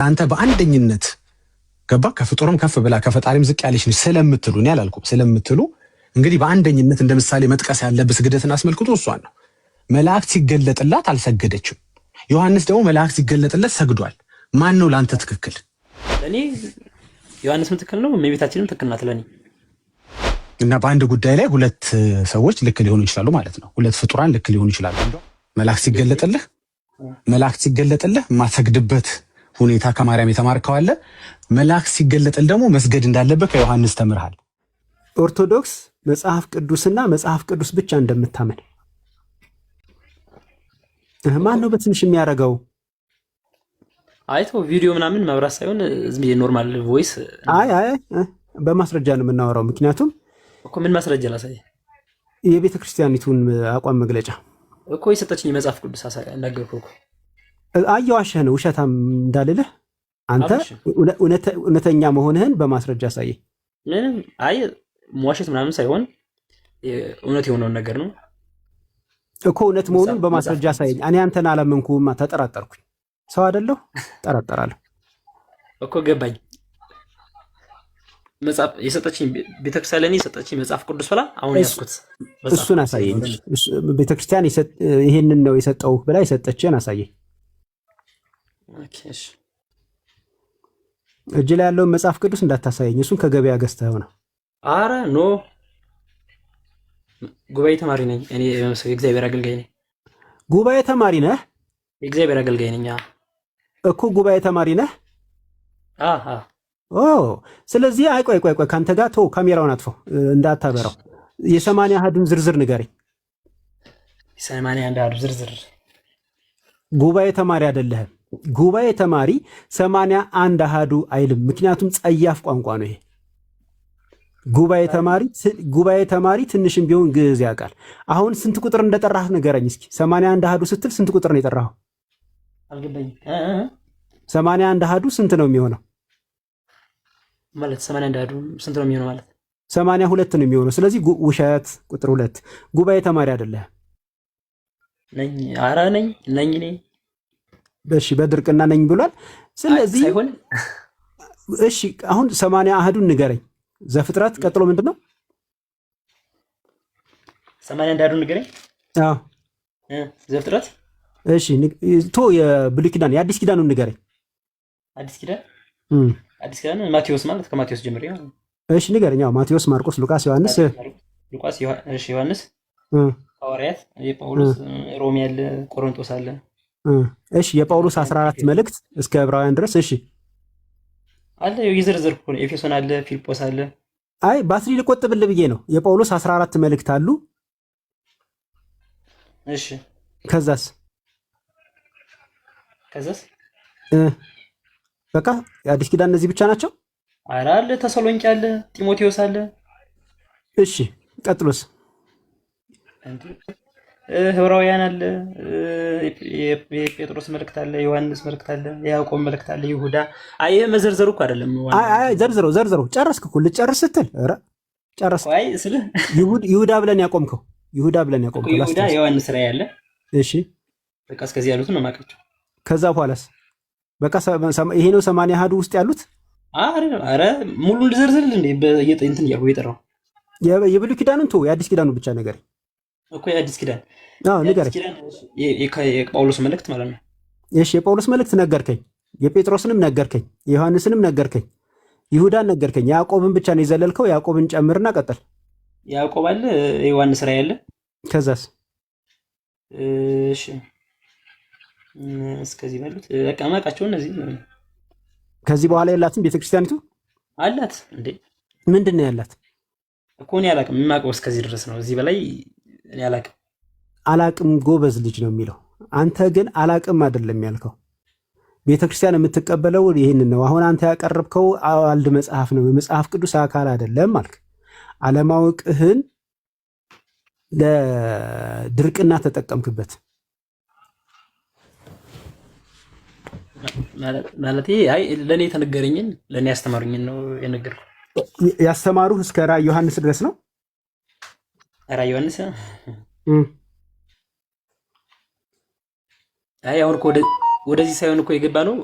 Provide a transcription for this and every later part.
አንተ በአንደኝነት ገባ ከፍጡርም ከፍ ብላ ከፈጣሪም ዝቅ ያለች ነች ስለምትሉ እኔ አላልኩም ስለምትሉ እንግዲህ በአንደኝነት እንደምሳሌ መጥቀስ ያለበት ስግደትን አስመልክቶ እሷን ነው። መላእክት ሲገለጥላት አልሰገደችም። ዮሐንስ ደግሞ መላእክት ሲገለጥለት ሰግዷል። ማን ነው ላንተ ትክክል? ለኔ ዮሐንስም ትክክል ነው፣ እመቤታችንም ትክክል ናት ለኔ። እና በአንድ ጉዳይ ላይ ሁለት ሰዎች ልክ ሊሆኑ ይችላሉ ማለት ነው። ሁለት ፍጡራን ልክ ሊሆኑ ይችላሉ። መላእክት ሲገለጥልህ ማሰግድበት ሁኔታ ከማርያም የተማርከው አለ። መላእክት ሲገለጥል ደግሞ መስገድ እንዳለበት ከዮሐንስ ተምርሃል። ኦርቶዶክስ መጽሐፍ ቅዱስና መጽሐፍ ቅዱስ ብቻ እንደምታመን ማን ነው በትንሽ የሚያደርገው? አይቶ ቪዲዮ ምናምን መብራት ሳይሆን ዝም ኖርማል ቮይስ። አይ በማስረጃ ነው የምናወራው። ምክንያቱም እኮ ምን ማስረጃ ላሳይ? የቤተ ክርስቲያኒቱን አቋም መግለጫ እኮ የሰጠችኝ መጽሐፍ ቅዱስ ነገርኩህ እኮ። አየዋሸህ ነው ውሸታም እንዳልልህ አንተ እውነተኛ መሆንህን በማስረጃ አሳየኝ። ምንም አይ መዋሸት ምናምን ሳይሆን እውነት የሆነውን ነገር ነው እኮ። እውነት መሆኑን በማስረጃ አሳየኝ። እኔ አንተን አላመንኩማ፣ ተጠራጠርኩኝ። ሰው አይደለሁ፣ ጠራጠራለሁ እኮ። ገባኝ። መጽሐፍ የሰጠችኝ ቤተክርስቲያን ለኔ የሰጠችኝ መጽሐፍ ቅዱስ ብላ አሁን ያስኩት እሱን አሳየኝ። ቤተክርስቲያን ይሄንን ነው የሰጠው ብላ የሰጠችን አሳየኝ። ኦኬ እሺ። እጅ ላይ ያለውን መጽሐፍ ቅዱስ እንዳታሳየኝ፣ እሱን ከገበያ ገዝተህ ነው። አረ ኖ፣ ጉባኤ ተማሪ ነኝ እኔ። የእግዚአብሔር አገልጋይ ነኝ። ጉባኤ ተማሪ ነህ? የእግዚአብሔር አገልጋይ ነኝ እኮ። ጉባኤ ተማሪ ነህ? ስለዚህ አይ ቆይ ካንተ ጋር ተው፣ ካሜራውን አጥፈው እንዳታበራው። የሰማንያ አሃዱን ዝርዝር ንገረኝ። የሰማንያ አንድ አሃዱ ዝርዝር። ጉባኤ ተማሪ አይደለህም። ጉባኤ ተማሪ 81 አሃዱ አይልም፣ ምክንያቱም ጸያፍ ቋንቋ ነው ይሄ። ጉባኤ ተማሪ ትንሽም ቢሆን ግዕዝ ያውቃል። አሁን ስንት ቁጥር እንደጠራህ ንገረኝ እስኪ። 81 አሃዱ ስትል ስንት ቁጥር ነው የጠራኸው? አልገባኝም። 81 አሃዱ ስንት ነው የሚሆነው ማለት? 81 አሃዱ ስንት ነው የሚሆነው ማለት? 82 ነው የሚሆነው። ስለዚህ ውሸት ቁጥር 2። ጉባኤ ተማሪ አይደለህም። ነኝ። ኧረ ነኝ እኔ። እሺ በድርቅና ነኝ ብሏል። ስለዚህ ሳይሆን እሺ አሁን 80 አሃዱን ንገረኝ። ዘፍጥረት ቀጥሎ ምንድን ነው? 81 አሃዱን ንገረኝ። አዎ ዘፍጥረት። እሺ የብሉይ ኪዳን የአዲስ ኪዳኑን ንገረኝ። አዲስ ኪዳን ማቴዎስ ማለት ከማቴዎስ ጀምሬ ነው። እሺ ንገረኝ። አዎ ማቴዎስ፣ ማርቆስ፣ ሉቃስ፣ ዮሐንስ። ዮሐንስ፣ ሐዋርያት፣ የጳውሎስ፣ ሮሜ አለ፣ ቆሮንቶስ አለ። እሺ የጳውሎስ 14 መልእክት እስከ ዕብራውያን ድረስ እሺ አለ። የዘርዘርኩ ነው። ኤፌሶን አለ፣ ፊልጶስ አለ። አይ ባትሪ ልቆጥብልህ ብዬ ነው። የጳውሎስ 14 መልእክት አሉ። እሺ ከዛስ በቃ የአዲስ ኪዳን እነዚህ ብቻ ናቸው? ኧረ አለ፣ ተሰሎንቄ አለ፣ ጢሞቴዎስ አለ። እሺ ቀጥሎስ? ዕብራውያን አለ፣ የጴጥሮስ መልእክት አለ፣ ዮሐንስ መልእክት አለ፣ የያዕቆብ መልእክት አለ፣ ይሁዳ። አይ ይሄ መዘርዘሩ እኮ አይደለም። አይ ዘርዝረው ጨረስክ እኮ። ልጨርስ ስትል ኧረ ጨረስክ። አይ ስልህ ይሁዳ ብለን ያቆምከው ይሁዳ ዮሐንስ ላይ አለ። እሺ በቃ እስከዚህ ያሉትን ነው የማውቃቸው። ከዛ በኋላስ በቃ ይሄ ነው 80 አሃዱ ውስጥ ያሉት? አረ ሙሉ ልዘርዝርልህ እንዴ? እንትን እያልኩ የጠራው የብሉይ ኪዳኑን ተው፣ የአዲስ ኪዳኑን ብቻ ንገረኝ እኮ። የአዲስ ኪዳን ንገረኝ። የጳውሎስ መልእክት ማለት ነው። እሺ የጳውሎስ መልእክት ነገርከኝ፣ የጴጥሮስንም ነገርከኝ፣ የዮሐንስንም ነገርከኝ፣ ይሁዳን ነገርከኝ። ያዕቆብን ብቻ ነው የዘለልከው። ያዕቆብን ጨምርና ቀጥል። ያዕቆብ አለ፣ የዮሐንስ ራእይ አለ። ከዛስ? እሺ እስከዚህ ባሉት በቃ ማቃቸው እነዚህ። ከዚህ በኋላ የላትም ቤተክርስቲያኒቱ? አላት እንዴ? ምንድን ነው ያላት እኮ? እኔ አላቅም። የማውቀው እስከዚህ ድረስ ነው። እዚህ በላይ እኔ አላቅም። አላቅም ጎበዝ ልጅ ነው የሚለው። አንተ ግን አላቅም አይደለም ያልከው። ቤተክርስቲያን የምትቀበለው ይህንን ነው። አሁን አንተ ያቀረብከው አዋልድ መጽሐፍ ነው፣ የመጽሐፍ ቅዱስ አካል አይደለም አልክ። አለማወቅህን ለድርቅና ተጠቀምክበት። ማለት አይ ለኔ የተነገረኝን ለኔ ያስተማሩኝን ነው የነገርኩህ። ያስተማሩህ እስከ ራዕይ ዮሐንስ ድረስ ነው? ራዕይ ዮሐንስ አይ አሁን ወደዚህ ሳይሆን እኮ የገባ ነው።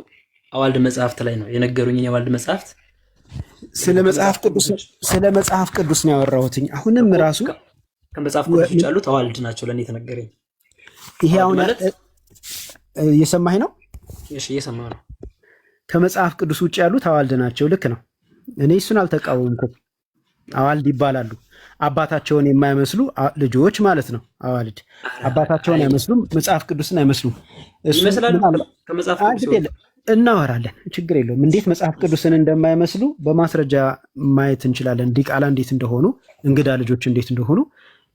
አዋልድ መጽሐፍት ላይ ነው የነገሩኝ። የአዋልድ መጽሐፍት ስለ መጽሐፍ ቅዱስ ነው ያወራሁትኝ። አሁንም ራሱ ከመጽሐፍ ቅዱስ ውጭ ያሉት አዋልድ ናቸው ለእኔ የተነገረኝ። ይሄ አሁን እየሰማኸኝ ነው? እሺ እየሰማሁ ነው። ከመጽሐፍ ቅዱስ ውጭ ያሉት አዋልድ ናቸው። ልክ ነው። እኔ እሱን አልተቃወምኩም። አዋልድ ይባላሉ። አባታቸውን የማይመስሉ ልጆች ማለት ነው። አዋልድ አባታቸውን አይመስሉም፣ መጽሐፍ ቅዱስን አይመስሉም። ይመስላሉ። ከመጽሐፍ ቅዱስ እናወራለን፣ ችግር የለውም። እንዴት መጽሐፍ ቅዱስን እንደማይመስሉ በማስረጃ ማየት እንችላለን። ዲቃላ እንዴት እንደሆኑ፣ እንግዳ ልጆች እንዴት እንደሆኑ፣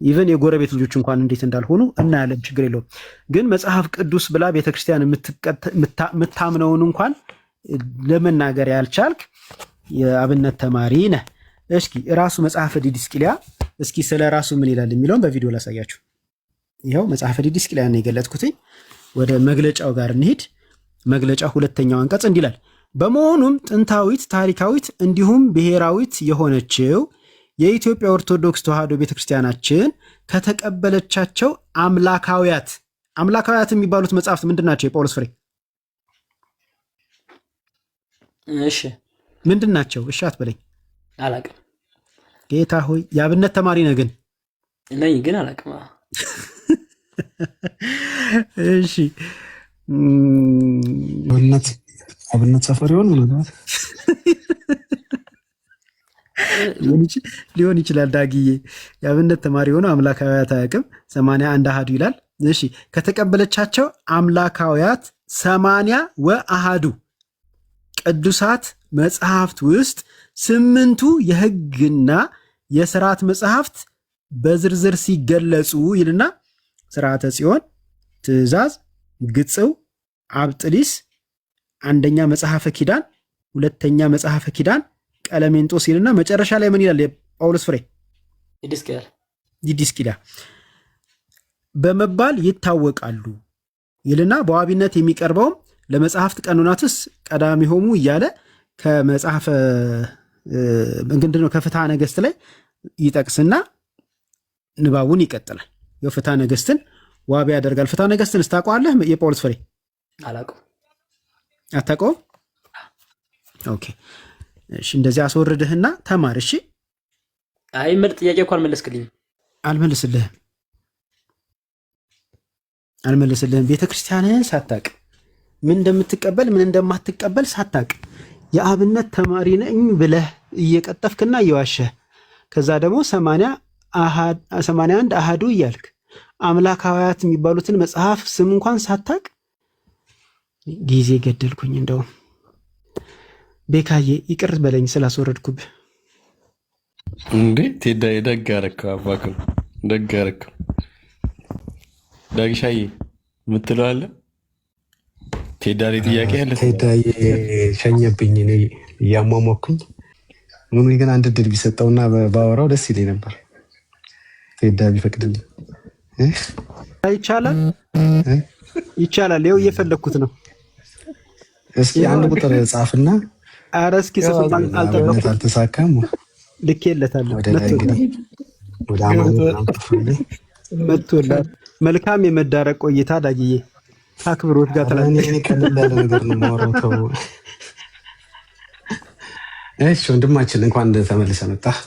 ኢቨን የጎረቤት ልጆች እንኳን እንዴት እንዳልሆኑ እናያለን። ችግር የለውም። ግን መጽሐፍ ቅዱስ ብላ ቤተክርስቲያን የምታምነውን እንኳን ለመናገር ያልቻልክ የአብነት ተማሪ ነህ። እስኪ ራሱ መጽሐፈ ዲድስቅልያ እስኪ ስለ ራሱ ምን ይላል የሚለውን በቪዲዮ ላሳያችሁ። ይኸው መጽሐፈ ዲድስቅልያ ነው የገለጥኩትኝ። ወደ መግለጫው ጋር እንሂድ። መግለጫ ሁለተኛው አንቀጽ እንዲህ ይላል። በመሆኑም ጥንታዊት፣ ታሪካዊት እንዲሁም ብሔራዊት የሆነችው የኢትዮጵያ ኦርቶዶክስ ተዋሕዶ ቤተክርስቲያናችን ከተቀበለቻቸው አምላካውያት የሚባሉት መጽሐፍት ምንድን ናቸው? የጳውሎስ ፍሬ እሺ ምንድን ናቸው? እሺ አትበለኝ። አላቅም። ጌታ ሆይ የአብነት ተማሪ ነህ ግን ነኝ ግን አላቅም። እሺ አብነት ሰፈር ይሆን ምናልባት ሊሆን ይችላል። ዳግዬ የአብነት ተማሪ ሆኖ አምላካውያት አያውቅም። 81 አሃዱ ይላል። እሺ ከተቀበለቻቸው አምላካውያት 80 ወአሃዱ ቅዱሳት መጽሐፍት ውስጥ 8ቱ የሕግና የሥርዓት መጽሐፍት በዝርዝር ሲገለጹ ይልና ሥርዓተ ጽዮን፣ ትእዛዝ፣ ግጽው፣ አብጥሊስ፣ አንደኛ መጽሐፈ ኪዳን፣ ሁለተኛ መጽሐፈ ኪዳን፣ ቀለሜንጦስ ይልና መጨረሻ ላይ ምን ይላል? የጳውሎስ ፍሬ ዲድስቅልያ በመባል ይታወቃሉ ይልና በዋቢነት የሚቀርበውም ለመጽሐፍት ቀኖናትስ ቀዳሚሆሙ እያለ ከመጽሐፈ ምንድነው ከፍትሐ ነገሥት ላይ ይጠቅስና ንባቡን ይቀጥላል። የፍትሐ ነገሥትን ዋቢ ያደርጋል። ፍትሐ ነገሥትን ስታውቀዋለህ? የጳውሎስ ፍሬ አላውቀውም። አታውቀውም? ኦኬ እሺ፣ እንደዚህ አስወርድህና ተማር። እሺ። አይ ምርጥ ጥያቄ እኮ አልመለስክልኝም። አልመለስልህም። ቤተክርስቲያንህን ሳታውቅ ምን እንደምትቀበል ምን እንደማትቀበል ሳታውቅ የአብነት ተማሪ ነኝ ብለህ እየቀጠፍክና እየዋሸህ ከዛ ደግሞ 81 አሃዱ እያልክ አምላካውያት የሚባሉትን መጽሐፍ ስም እንኳን ሳታውቅ ጊዜ ገደልኩኝ። እንደውም ቤካዬ ይቅር በለኝ ስላስወረድኩብህ። እንዴ ቴዳዬ ደግ አደረከው፣ አባክም ደግ አደረከው። ዳግሻዬ የምትለው አለ? ቴዳዬ ጥያቄ አለ? ቴዳዬ ሸኘብኝ፣ እኔ እያሟሟኩኝ ምኑ ግን አንድ ድል ቢሰጠውና ባወራው ደስ ይለኝ ነበር። ቴዳ ቢፈቅድልኝ ይቻላል። ይኸው እየፈለግኩት ነው። እስኪ አንድ ቁጥር ጻፍና። ኧረ እስኪ ጽፍና አልጠበቅኩም፣ አልተሳካም። ልኬለታለሁ። ወደ አማን መጥቶላል። መልካም የመዳረቅ ቆይታ ዳግዬ፣ ከአክብሮት ጋር ተላልፈን ቀለል ያለ ነገር ነው የማወራው። ተው እሺ ወንድማችን እንኳን ተመልሰህ መጣህ።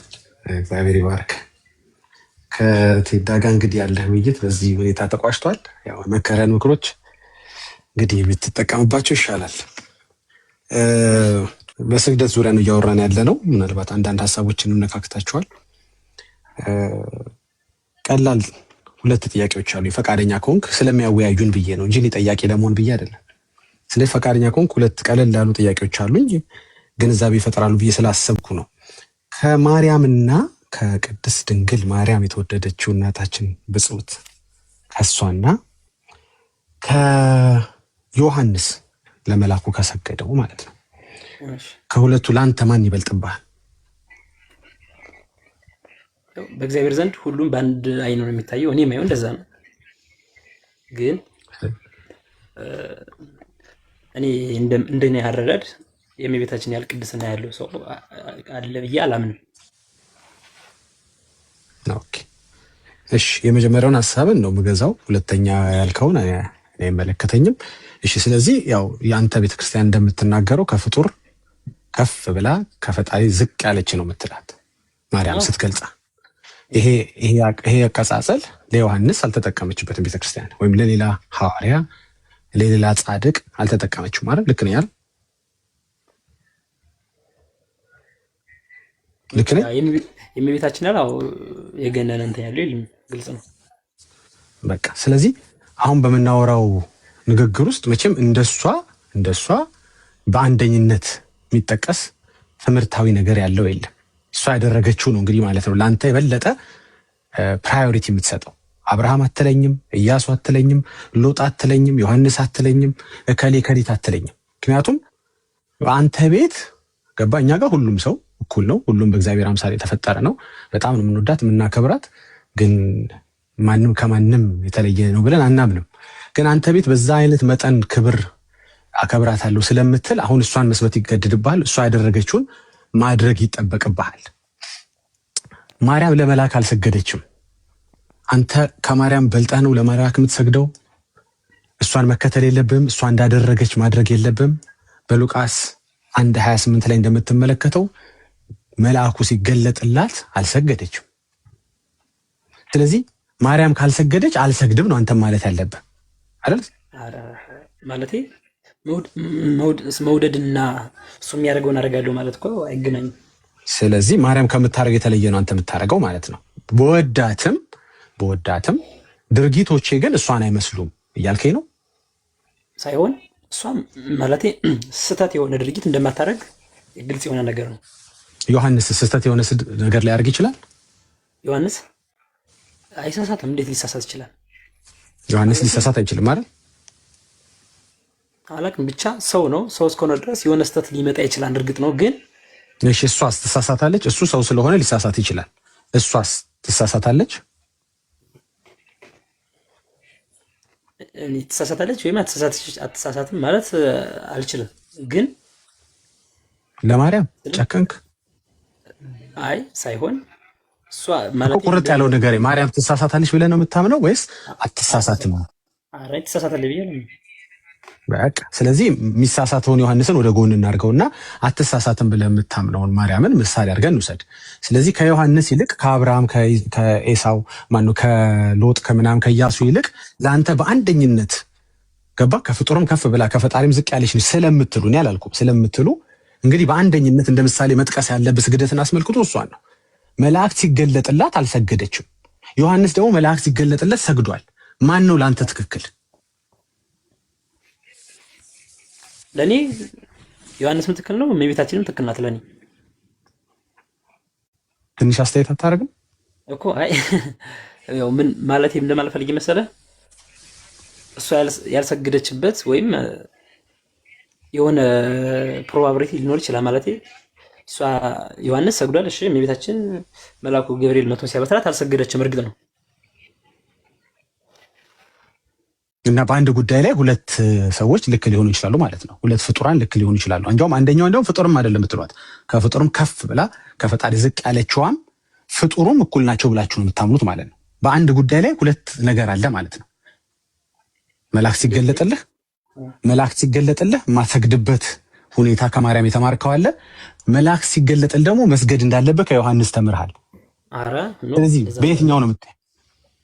እግዚአብሔር ይባርክ። ከቴዳ ጋር እንግዲህ ያለህ ውይይት በዚህ ሁኔታ ተቋጭቷል። ያው መከረን ምክሮች እንግዲህ ብትጠቀምባቸው ይሻላል። በስግደት ዙሪያ ነው እያወራን ያለ ነው። ምናልባት አንዳንድ ሀሳቦችንም ነካክታችኋል። ቀላል ሁለት ጥያቄዎች አሉ። ፈቃደኛ ከሆንክ ስለሚያወያዩን ብዬ ነው እንጂ ጠያቄ ለመሆን ብዬ አይደለም። ስለዚህ ፈቃደኛ ከሆንክ ሁለት ቀለል ያሉ ጥያቄዎች አሉኝ፣ ግንዛቤ ይፈጥራሉ ብዬ ስላሰብኩ ነው። ከማርያምና ከቅድስት ድንግል ማርያም የተወደደችው እናታችን ብጽዕት ከሷና ከዮሐንስ ለመላኩ ከሰገደው ማለት ነው፣ ከሁለቱ ለአንተ ማን ይበልጥብሃል? በእግዚአብሔር ዘንድ ሁሉም በአንድ አይን ነው የሚታየው። እኔ ማየው እንደዛ ነው። ግን እኔ እንደኔ አረዳድ የእመቤታችን ያህል ቅድስና ያለው ሰው አለ ብዬ አላምንም። ኦኬ እሺ፣ የመጀመሪያውን ሀሳብን ነው የምገዛው። ሁለተኛ ያልከውን አይመለከተኝም። እሺ ስለዚህ ያው ያንተ ቤተክርስቲያን እንደምትናገረው ከፍጡር ከፍ ብላ ከፈጣሪ ዝቅ ያለች ነው የምትላት ማርያም ስትገልጻ። ይሄ አቀጻጸል ለዮሐንስ አልተጠቀመችበትም ቤተክርስቲያን፣ ወይም ለሌላ ሐዋርያ ለሌላ ጻድቅ አልተጠቀመችም ማለት ልክ ነው ያል ልክ ነው የሚቤታችን ያለው የገነነ እንትን ያለው ይልም ግልጽ ነው በቃ። ስለዚህ አሁን በመናወራው ንግግር ውስጥ መቼም እንደሷ በአንደኝነት የሚጠቀስ ትምህርታዊ ነገር ያለው የለም። እሷ ያደረገችው ነው እንግዲህ ማለት ነው ለአንተ የበለጠ ፕራዮሪቲ የምትሰጠው። አብርሃም አትለኝም፣ ኢያሱ አትለኝም፣ ሎጥ አትለኝም፣ ዮሐንስ አትለኝም፣ እከሌ ከሊት አትለኝም። ምክንያቱም በአንተ ቤት ገባ እኛ ጋር ሁሉም ሰው እኩል ነው። ሁሉም በእግዚአብሔር አምሳል የተፈጠረ ነው። በጣም ነው የምንወዳት የምናከብራት። ግን ማንም ከማንም የተለየ ነው ብለን አናምንም። ግን አንተ ቤት በዛ አይነት መጠን ክብር አከብራታለሁ ስለምትል አሁን እሷን መስበት ይገድድብሃል። እሷ ያደረገችውን ማድረግ ይጠበቅብሃል። ማርያም ለመላክ አልሰገደችም። አንተ ከማርያም በልጠህ ነው ለመላክ የምትሰግደው። እሷን መከተል የለብህም። እሷ እንዳደረገች ማድረግ የለብህም። በሉቃስ 1:28 ላይ እንደምትመለከተው መልአኩ ሲገለጥላት አልሰገደችም። ስለዚህ ማርያም ካልሰገደች አልሰግድም ነው አንተም ማለት ያለብህ አይደል? ማለቴ መውደድና እሱ የሚያደርገውን አደርጋለሁ ማለት እኮ አይገናኝም። ስለዚህ ማርያም ከምታደርገው የተለየ ነው አንተ የምታደርገው ማለት ነው። በወዳትም ድርጊቶቼ ግን እሷን አይመስሉም እያልከኝ ነው ሳይሆን እሷም ማለቴ ስህተት የሆነ ድርጊት እንደማታደርግ ግልጽ የሆነ ነገር ነው። ዮሐንስ ስህተት የሆነ ነገር ሊያደርግ ይችላል? ዮሐንስ አይሳሳትም። እንዴት ሊሳሳት ይችላል? ዮሐንስ ሊሳሳት አይችልም አይደል? አላቅም ብቻ ሰው ነው። ሰው እስከሆነ ድረስ የሆነ ስህተት ሊመጣ ይችላል። እርግጥ ነው ግን እሺ እሷስ ትሳሳታለች? እሱ ሰው ስለሆነ ሊሳሳት ይችላል። እሷስ ትሳሳታለች? ትሳሳታለች ወይም አትሳሳትም ማለት አልችልም። ግን ለማርያም ጨከንክ? አይ ሳይሆን እሷ ማለት ቁርጥ ያለው ነገር ማርያም ትሳሳታለች ብለህ ነው የምታምነው ወይስ አትሳሳትም? አረ ትሳሳታለች ብዬ ነው በቃ። ስለዚህ የሚሳሳተውን ዮሐንስን ወደ ጎን እናድርገውና አትሳሳትም ብለህ የምታምነውን ማርያምን ምሳሌ አድርገን እንውሰድ። ስለዚህ ከዮሐንስ ይልቅ ከአብርሃም ከኤሳው ከሎጥ ከምናም ከኢያሱ ይልቅ ለአንተ በአንደኝነት ገባ ከፍጡርም ከፍ ብላ ከፈጣሪም ዝቅ ያለች ስለምትሉ እኔ አላልኩም ስለምትሉ እንግዲህ በአንደኝነት እንደ ምሳሌ መጥቀስ ያለብህ ስግደትን አስመልክቶ እሷን ነው። መላእክት ሲገለጥላት አልሰገደችም። ዮሐንስ ደግሞ መላእክት ሲገለጥለት ሰግዷል። ማን ነው ለአንተ ትክክል? ለኔ ዮሐንስም ትክክል ነው፣ እመቤታችንም ትክክል ናት ለኔ። ትንሽ አስተያየት አታደርግም እኮ? አይ ያው ምን ማለት እንደማልፈልግ መሰለህ፣ እሷ ያልሰገደችበት ወይም የሆነ ፕሮባቢሊቲ ሊኖር ይችላል ማለት እሷ ዮሐንስ ሰግዷል። እሺ እመቤታችን መልአኩ ገብርኤል መቶ ሲያበስራት አልሰገደችም። እርግጥ ነው እና በአንድ ጉዳይ ላይ ሁለት ሰዎች ልክ ሊሆኑ ይችላሉ ማለት ነው። ሁለት ፍጡራን ልክ ሊሆኑ ይችላሉ። አንደኛው ፍጡርም አይደለም የምትሏት ከፍጡርም ከፍ ብላ ከፈጣሪ ዝቅ ያለችዋም ፍጡሩም እኩል ናቸው ብላችሁ ነው የምታምኑት ማለት ነው። በአንድ ጉዳይ ላይ ሁለት ነገር አለ ማለት ነው። መላእክት ሲገለጥልህ የማትሰግድበት ሁኔታ ከማርያም የተማርከው አለ። መላእክት ሲገለጥልህ ደግሞ መስገድ እንዳለበት ከዮሐንስ ተምርሃል። ስለዚህ በየትኛው ነው የምታይ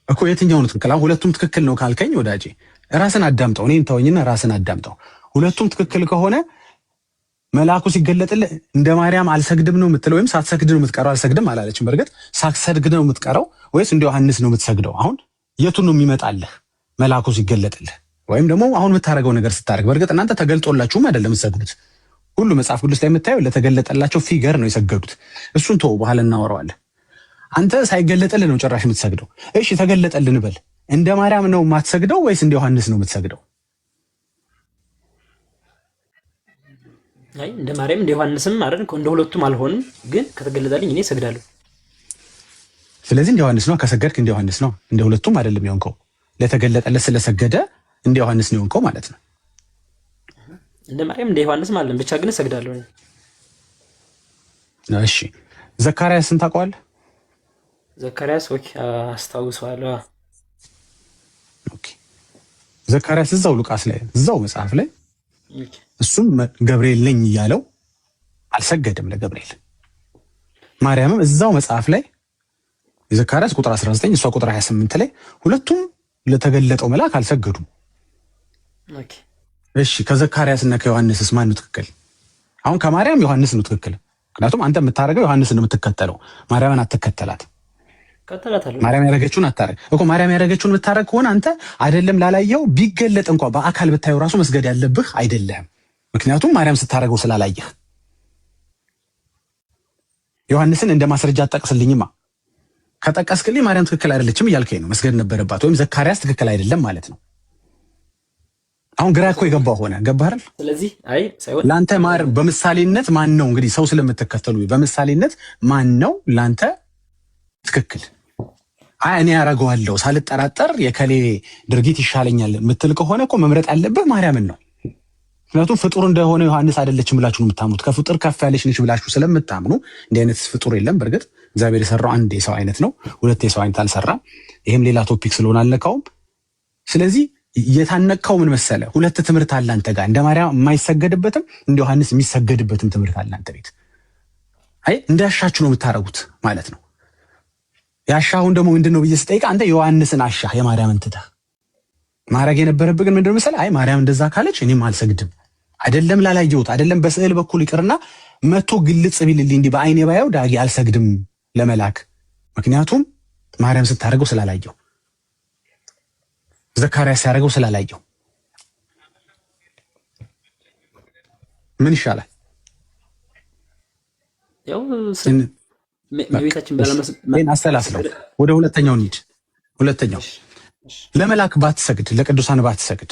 እኮ? የትኛው ነው ትክክል? ሁለቱም ትክክል ነው ካልከኝ ወዳጄ ራስን አዳምጠው። እኔን ተወኝና ራስን አዳምጠው። ሁለቱም ትክክል ከሆነ መልአኩ ሲገለጥልህ እንደ ማርያም አልሰግድም ነው የምትለው ወይም ሳትሰግድ ነው የምትቀረው? አልሰግድም አላለችም። በእርግጥ ሳትሰግድ ነው የምትቀረው ወይስ እንደ ዮሐንስ ነው የምትሰግደው? አሁን የቱን ነው የሚመጣልህ? መልአኩ ሲገለጥልህ ወይም ደግሞ አሁን የምታደርገው ነገር ስታደርግ? በእርግጥ እናንተ ተገልጦላችሁም አይደለም የምትሰግዱት። ሁሉ መጽሐፍ ቅዱስ ላይ የምታየው ለተገለጠላቸው ፊገር ነው የሰገዱት። እሱን ተው፣ በኋላ እናወራዋለን። አንተ ሳይገለጥልህ ነው ጭራሽ የምትሰግደው። እሺ ተገለጠልን በል። እንደ ማርያም ነው የማትሰግደው ወይስ እንደ ዮሐንስ ነው የምትሰግደው? አይ እንደ ማርያም እንደ ዮሐንስም አይደል፣ እንደ ሁለቱም አልሆንም፣ ግን ከተገለጠልኝ እኔ እሰግዳለሁ። ስለዚህ እንደ ዮሐንስ ነው ከሰገድክ፣ እንደ ዮሐንስ ነው። እንደ ሁለቱም አይደለም የሆንከው። ለተገለጠለት ስለሰገደ እንደ ዮሐንስ ነው የሆንከው ማለት ነው። እንደ ማርያም እንደ ዮሐንስም አይደለም፣ ብቻ ግን እሰግዳለሁ። እሺ ዘካርያስን ታውቀዋለህ? ዘካርያስ አስታውሰዋለሁ። ኦኬ ዘካርያስ እዛው ሉቃስ ላይ እዛው መጽሐፍ ላይ እሱም ገብርኤል ነኝ እያለው አልሰገድም ለገብርኤል። ማርያምም እዛው መጽሐፍ ላይ የዘካርያስ ቁጥር 19 እሷ ቁጥር 28 ላይ ሁለቱም ለተገለጠው መልአክ አልሰገዱም። እሺ ከዘካርያስ እና ከዮሐንስስ ማን ነው ትክክል? አሁን ከማርያም ዮሐንስ ነው ትክክል። ምክንያቱም አንተ የምታረገው ዮሐንስን ነው የምትከተለው፣ ማርያምን አትከተላት። ማርያም ያደረገችውን አታረግ እኮ። ማርያም ያደረገችውን የምታረግ ከሆነ አንተ አይደለም ላላየው ቢገለጥ እንኳን በአካል ብታየው ራሱ መስገድ ያለብህ አይደለም። ምክንያቱም ማርያም ስታረገው ስላላየህ። ዮሐንስን እንደ ማስረጃ አጠቅስልኝማ። ከጠቀስክልኝ ማርያም ትክክል አይደለችም እያልከኝ ነው። መስገድ ነበረባት ወይም ዘካርያስ ትክክል አይደለም ማለት ነው። አሁን ግራ እኮ የገባው ሆነ። ገባህ አይደል? ስለዚህ አይ ሳይሆን ላንተ በምሳሌነት ማን ነው እንግዲህ ሰው ስለምትከተሉ በምሳሌነት ማን ነው ላንተ ትክክል? አይ እኔ ያደርገዋለሁ ሳልጠራጠር የከሌ ድርጊት ይሻለኛል የምትል ከሆነ እኮ መምረጥ ያለብህ ማርያምን ነው። ምክንያቱም ፍጡር እንደሆነ ዮሐንስ አይደለችም ብላችሁ ነው የምታምኑት። ከፍጡር ከፍ ያለች ነች ብላችሁ ስለምታምኑ እንዲህ አይነት ፍጡር የለም። በእርግጥ እግዚአብሔር የሰራው አንድ የሰው አይነት ነው፣ ሁለት የሰው አይነት አልሰራም። ይሄም ሌላ ቶፒክ ስለሆነ አልነካውም። ስለዚህ የታነካው ምን መሰለ፣ ሁለት ትምህርት አለ አንተ ጋር። እንደ ማርያም የማይሰገድበትም እንደ ዮሐንስ የሚሰገድበትም ትምህርት አለ አንተ ቤት። አይ እንዳሻችሁ ነው የምታረጉት ማለት ነው። ያሻሁን ደግሞ ምንድነው ብዬ ስጠይቅ አንተ ዮሐንስን አሻህ የማርያምን ትተህ ማድረግ የነበረብህ ግን ምንድነው መሰለ፣ አይ ማርያም እንደዛ ካለች እኔም አልሰግድም። አይደለም ላላየሁት አይደለም በስዕል በኩል ይቅርና መቶ ግልጽ ቢልልኝ እንዲህ በአይኔ ባየው ዳጊ አልሰግድም ለመላክ። ምክንያቱም ማርያም ስታደርገው ስላላየው፣ ዘካርያስ ሲያደርገው ስላላየው ምን ይሻላል? ያው ቤታችን አሰላስለው። ወደ ሁለተኛው እንሂድ። ሁለተኛው ለመላክ ባትሰግድ፣ ለቅዱሳን ባትሰግድ፣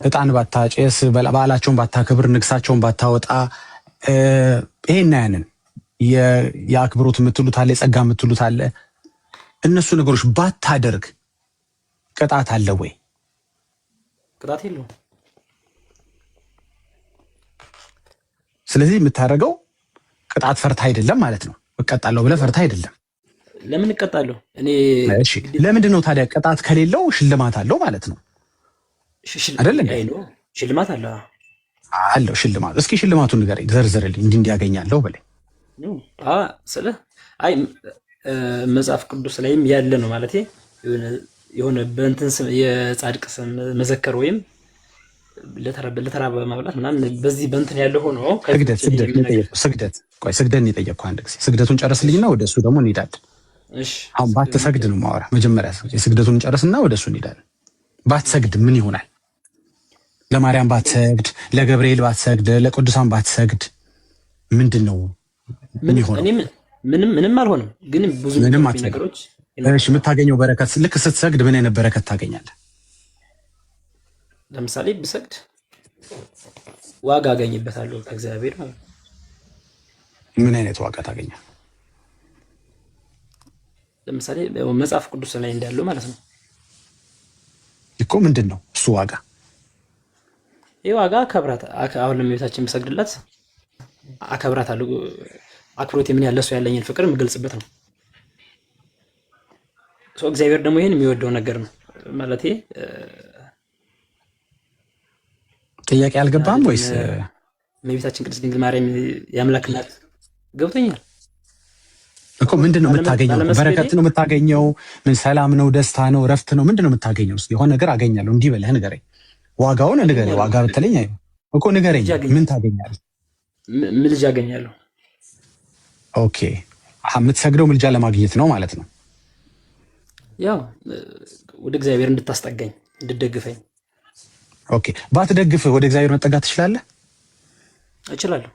ዕጣን ባታጨስ፣ በዓላቸውን ባታከብር፣ ንግሳቸውን ባታወጣ፣ ይሄና ያንን የአክብሮት የምትሉት አለ፣ የጸጋ የምትሉት አለ፣ እነሱ ነገሮች ባታደርግ ቅጣት አለ ወይ? ቅጣት የለውም። ስለዚህ የምታደርገው ቅጣት ፈርታ አይደለም ማለት ነው። እቀጣለሁ ብለህ ፈርታ አይደለም። ለምን እቀጣለሁ እኔ? እሺ ለምንድን ነው ታዲያ? ቅጣት ከሌለው ሽልማት አለው ማለት ነው አይደለም? ሽልማት አለው ሽልማት። እስኪ ሽልማቱን ንገረኝ፣ ዘርዝርልኝ፣ እንዲህ ያገኛለሁ በለኝ። ስለ አይ መጽሐፍ ቅዱስ ላይም ያለ ነው ማለት የሆነ በእንትን የጻድቅ ስም መዘከር ወይም ለተራበ ማብላት ምናምን በዚህ በእንትን ያለ ሆኖ ስግደት ነው የጠየቅኩህ አንድ ጊዜ። ስግደቱን ጨርስልኝና ወደ እሱ ደግሞ እንሄዳለን። አሁን ባትሰግድ ነው የማወራ። መጀመሪያ የስግደቱን ጨርስና ወደ እሱ እንሄዳለን። ባትሰግድ ምን ይሆናል? ለማርያም ባትሰግድ፣ ለገብርኤል ባትሰግድ፣ ለቅዱሳን ባትሰግድ ምንድን ነው ምን ይሆናል? ምንም አልሆንም። ግን ብዙ ነገሮች እሺ የምታገኘው በረከት ልክ ስትሰግድ ምን አይነት በረከት ታገኛለህ? ለምሳሌ ብሰግድ ዋጋ አገኝበታለሁ ከእግዚአብሔር ማለት ነው። ምን አይነት ዋጋ ታገኛለህ? ለምሳሌ መጽሐፍ ቅዱስ ላይ እንዳለው ማለት ነው እኮ። ምንድን ነው እሱ ዋጋ? ይህ ዋጋ አከብራት። አሁን ለእመቤታችን የምሰግድላት አከብራታለሁ። አክብሮት ምን ያለ እሱ ያለኝን ፍቅር የምገልጽበት ነው። እግዚአብሔር ደግሞ ይሄን የሚወደው ነገር ነው ማለት ጥያቄ አልገባም ወይስ? እመቤታችን ቅድስት ድንግል ማርያም የአምላክ እናት ገብቶኛል እኮ። ምንድን ነው የምታገኘው? በረከት ነው የምታገኘው? ምን ሰላም ነው? ደስታ ነው? ረፍት ነው? ምንድን ነው የምታገኘው? የሆነ ነገር አገኛለሁ እንዲህ በለህ ንገረኝ። ዋጋውን ንገረኝ። ዋጋ ብትለኝ እኮ ንገረኝ። ምን ታገኛለህ? ምልጃ አገኛለሁ። ኦኬ የምትሰግደው ምልጃ ለማግኘት ነው ማለት ነው። ያው ወደ እግዚአብሔር እንድታስጠጋኝ እንድደግፈኝ። ኦኬ ባትደግፍህ ወደ እግዚአብሔር መጠጋት ትችላለህ? እችላለሁ።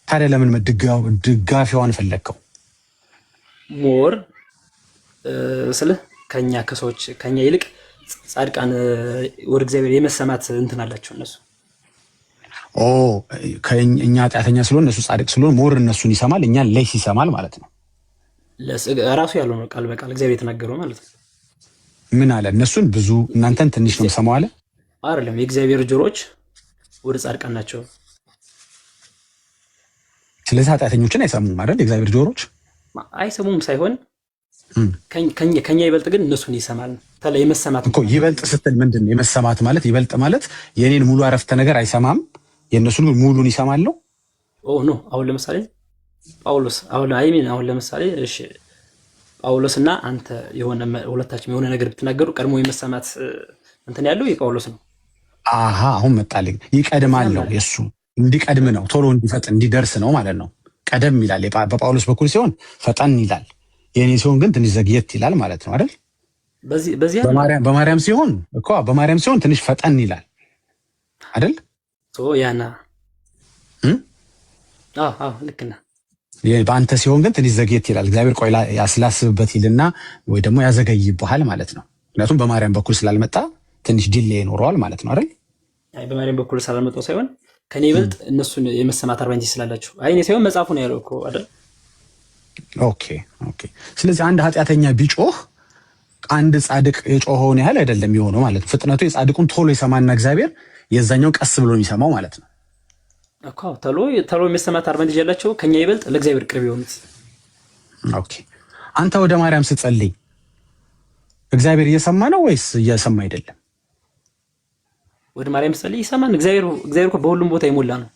ታዲያ ለምን ድጋፊዋን ፈለግከው? ሞር ስለ ከሰዎች ከኛ ይልቅ ጻድቃን ወደ እግዚአብሔር የመሰማት እንትን አላቸው እነሱ። እኛ ኃጢአተኛ ስለሆን እነሱ ጻድቅ ስለሆን ሞር እነሱን ይሰማል፣ እኛን ሌስ ይሰማል ማለት ነው። ራሱ ያለው ነው ቃል በቃል እግዚአብሔር የተናገረው ማለት ነው። ምን አለ? እነሱን ብዙ እናንተን ትንሽ ነው የምሰማው አለ አይደለም? የእግዚአብሔር ጆሮች ወደ ጻድቃን ናቸው። ስለዚህ ኃጢአተኞችን አይሰሙም አይደል? የእግዚአብሔር ጆሮች አይሰሙም ሳይሆን ከኛ ይበልጥ ግን እነሱን ይሰማል። የመሰማት እኮ ይበልጥ ስትል ምንድን ነው? የመሰማት ማለት ይበልጥ ማለት የኔን ሙሉ አረፍተ ነገር አይሰማም፣ የእነሱን ግን ሙሉን ይሰማል ነው። ኖ አሁን ለምሳሌ ጳውሎስ አሁን ለምሳሌ እሺ ጳውሎስና አንተ የሆነ ሁለታችሁም የሆነ ነገር ብትናገሩ ቀድሞ የመሰማት እንትን ያለው የጳውሎስ ነው። አሁን መጣልኝ። ይቀድማል ነው የሱ እንዲቀድም ነው፣ ቶሎ እንዲፈጥ እንዲደርስ ነው ማለት ነው። ቀደም ይላል በጳውሎስ በኩል ሲሆን ፈጠን ይላል፣ የኔ ሲሆን ግን ትንሽ ዘግየት ይላል ማለት ነው አይደል? በዚህ በማርያም ሲሆን እኮ በማርያም ሲሆን ትንሽ ፈጠን ይላል አይደል? ያና ልክ ነህ። በአንተ ሲሆን ግን ትንሽ ዘግየት ይላል። እግዚአብሔር ቆይ ያስላስብበት ይልና ወይ ደግሞ ያዘገይብሃል ማለት ነው። ምክንያቱም በማርያም በኩል ስላልመጣ ትንሽ ዲሌ ይኖረዋል ማለት ነው አይደል? በማርያም በኩል ስላልመጣው ሳይሆን ከኔ ይበልጥ እነሱን የመሰማት አድቫንቴጅ ስላላችሁ እኔ ሳይሆን መጽሐፉ ነው ያለው እኮ አይደል? ኦኬ። ስለዚህ አንድ ኃጢአተኛ ቢጮህ አንድ ጻድቅ የጮኸውን ያህል አይደለም የሆነው ማለት ነው። ፍጥነቱ የጻድቁን ቶሎ ይሰማና እግዚአብሔር የዛኛው ቀስ ብሎ የሚሰማው ማለት ነው እኮ። ቶሎ የመሰማት አድቫንቴጅ ያላቸው ከኛ ይበልጥ ለእግዚአብሔር ቅርብ የሆኑት። ኦኬ። አንተ ወደ ማርያም ስትጸልይ እግዚአብሔር እየሰማ ነው ወይስ እየሰማ አይደለም? ወደ ማርያም ስትጸልይ ይሰማን። እግዚአብሔር እኮ በሁሉም ቦታ የሞላ ነው።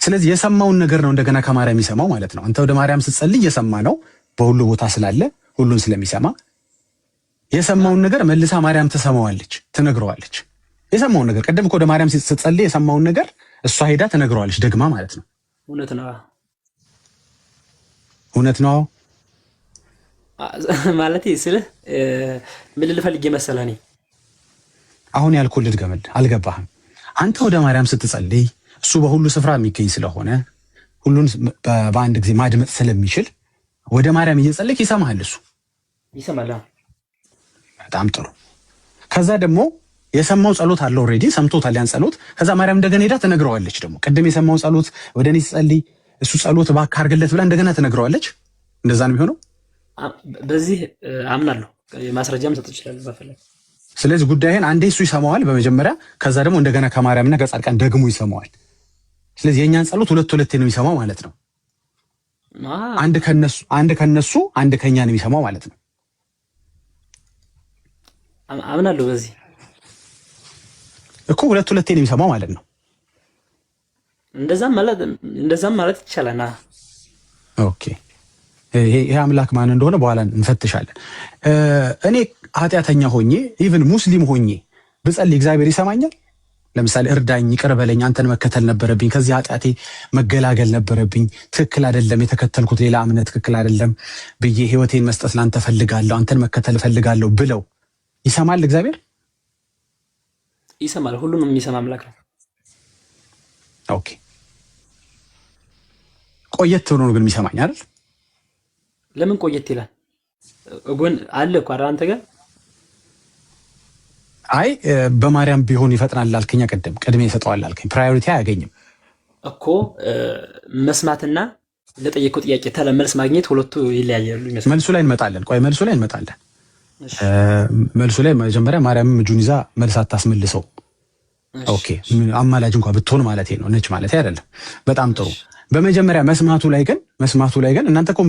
ስለዚህ የሰማውን ነገር ነው እንደገና ከማርያም ይሰማው ማለት ነው። አንተ ወደ ማርያም ስትጸልይ እየሰማ ነው፣ በሁሉ ቦታ ስላለ ሁሉን ስለሚሰማ የሰማውን ነገር መልሳ ማርያም ትሰማዋለች፣ ትነግረዋለች። የሰማውን ነገር ቅድም እኮ ወደ ማርያም ስትጸልይ የሰማውን ነገር እሷ ሄዳ ትነግረዋለች ደግማ ማለት ነው። እውነት ነው ማለት ስልህ ምን ልፈልግ መሰለህ? እኔ አሁን ያልኩህ ልድገምልህ፣ አልገባህም? አንተ ወደ ማርያም ስትጸልይ እሱ በሁሉ ስፍራ የሚገኝ ስለሆነ ሁሉን በአንድ ጊዜ ማድመጥ ስለሚችል ወደ ማርያም እየጸለይክ ይሰማሃል። እሱ ይሰማል። በጣም ጥሩ። ከዛ ደግሞ የሰማው ጸሎት አለ፣ ኦልሬዲ ሰምቶታል ያን ጸሎት። ከዛ ማርያም እንደገና ሄዳ ትነግረዋለች። ደግሞ ቅድም የሰማው ጸሎት ወደ እኔ ሲጸልይ እሱ ጸሎት እባክህ አድርግለት ብላ እንደገና ትነግረዋለች። እንደዛ ነው የሚሆነው። በዚህ አምናለሁ። ማስረጃም ሰጥ ይችላል ባፈለ። ስለዚህ ጉዳይህን አንዴ እሱ ይሰማዋል በመጀመሪያ፣ ከዛ ደግሞ እንደገና ከማርያምና ከጻድቃን ደግሞ ይሰማዋል። ስለዚህ የኛን ጸሎት ሁለቴ ነው የሚሰማው ማለት ነው። አንድ ከነሱ አንድ ከኛ ነው የሚሰማው ማለት ነው። አምናለሁ በዚህ እኮ ሁለቴ ነው የሚሰማው ማለት ነው። እንደዛም ማለት ይቻላል። ኦኬ። ይሄ አምላክ ማን እንደሆነ በኋላ እንፈትሻለን። እኔ ኃጢአተኛ ሆኜ ኢቭን ሙስሊም ሆኜ ብጸልይ እግዚአብሔር ይሰማኛል? ለምሳሌ እርዳኝ፣ ይቅር በለኝ፣ አንተን መከተል ነበረብኝ፣ ከዚህ ኃጢአቴ መገላገል ነበረብኝ፣ ትክክል አይደለም የተከተልኩት ሌላ እምነት ትክክል አይደለም ብዬ ህይወቴን መስጠት ላንተ ፈልጋለሁ፣ አንተን መከተል ፈልጋለሁ ብለው ይሰማል እግዚአብሔር? ይሰማል። ሁሉንም የሚሰማ አምላክ ነው። ኦኬ። ቆየት ብሎ ነው ግን የሚሰማኝ አይደል? ለምን ቆየት ይላል? ጎን አለ እኮ አንተ ጋር። አይ በማርያም ቢሆን ይፈጥናል አልከኝ፣ ቅድሜ ይሰጠዋል አልከኝ። ፕራዮሪቲ አያገኝም እኮ። መስማትና ለጠየቀው ጥያቄ መልስ ማግኘት ሁለቱ ይለያያሉ ይመስላል። መልሱ ላይ እንመጣለን። ቆይ መልሱ ላይ እንመጣለን። መልሱ ላይ መጀመሪያ ማርያምም እጁን ይዛ መልስ አታስመልሰው። ኦኬ። አማላጅ እንኳን ብትሆን ማለት ነው፣ ነች ማለት አይደለም። በጣም ጥሩ። በመጀመሪያ መስማቱ ላይ ግን እናንተ እኮ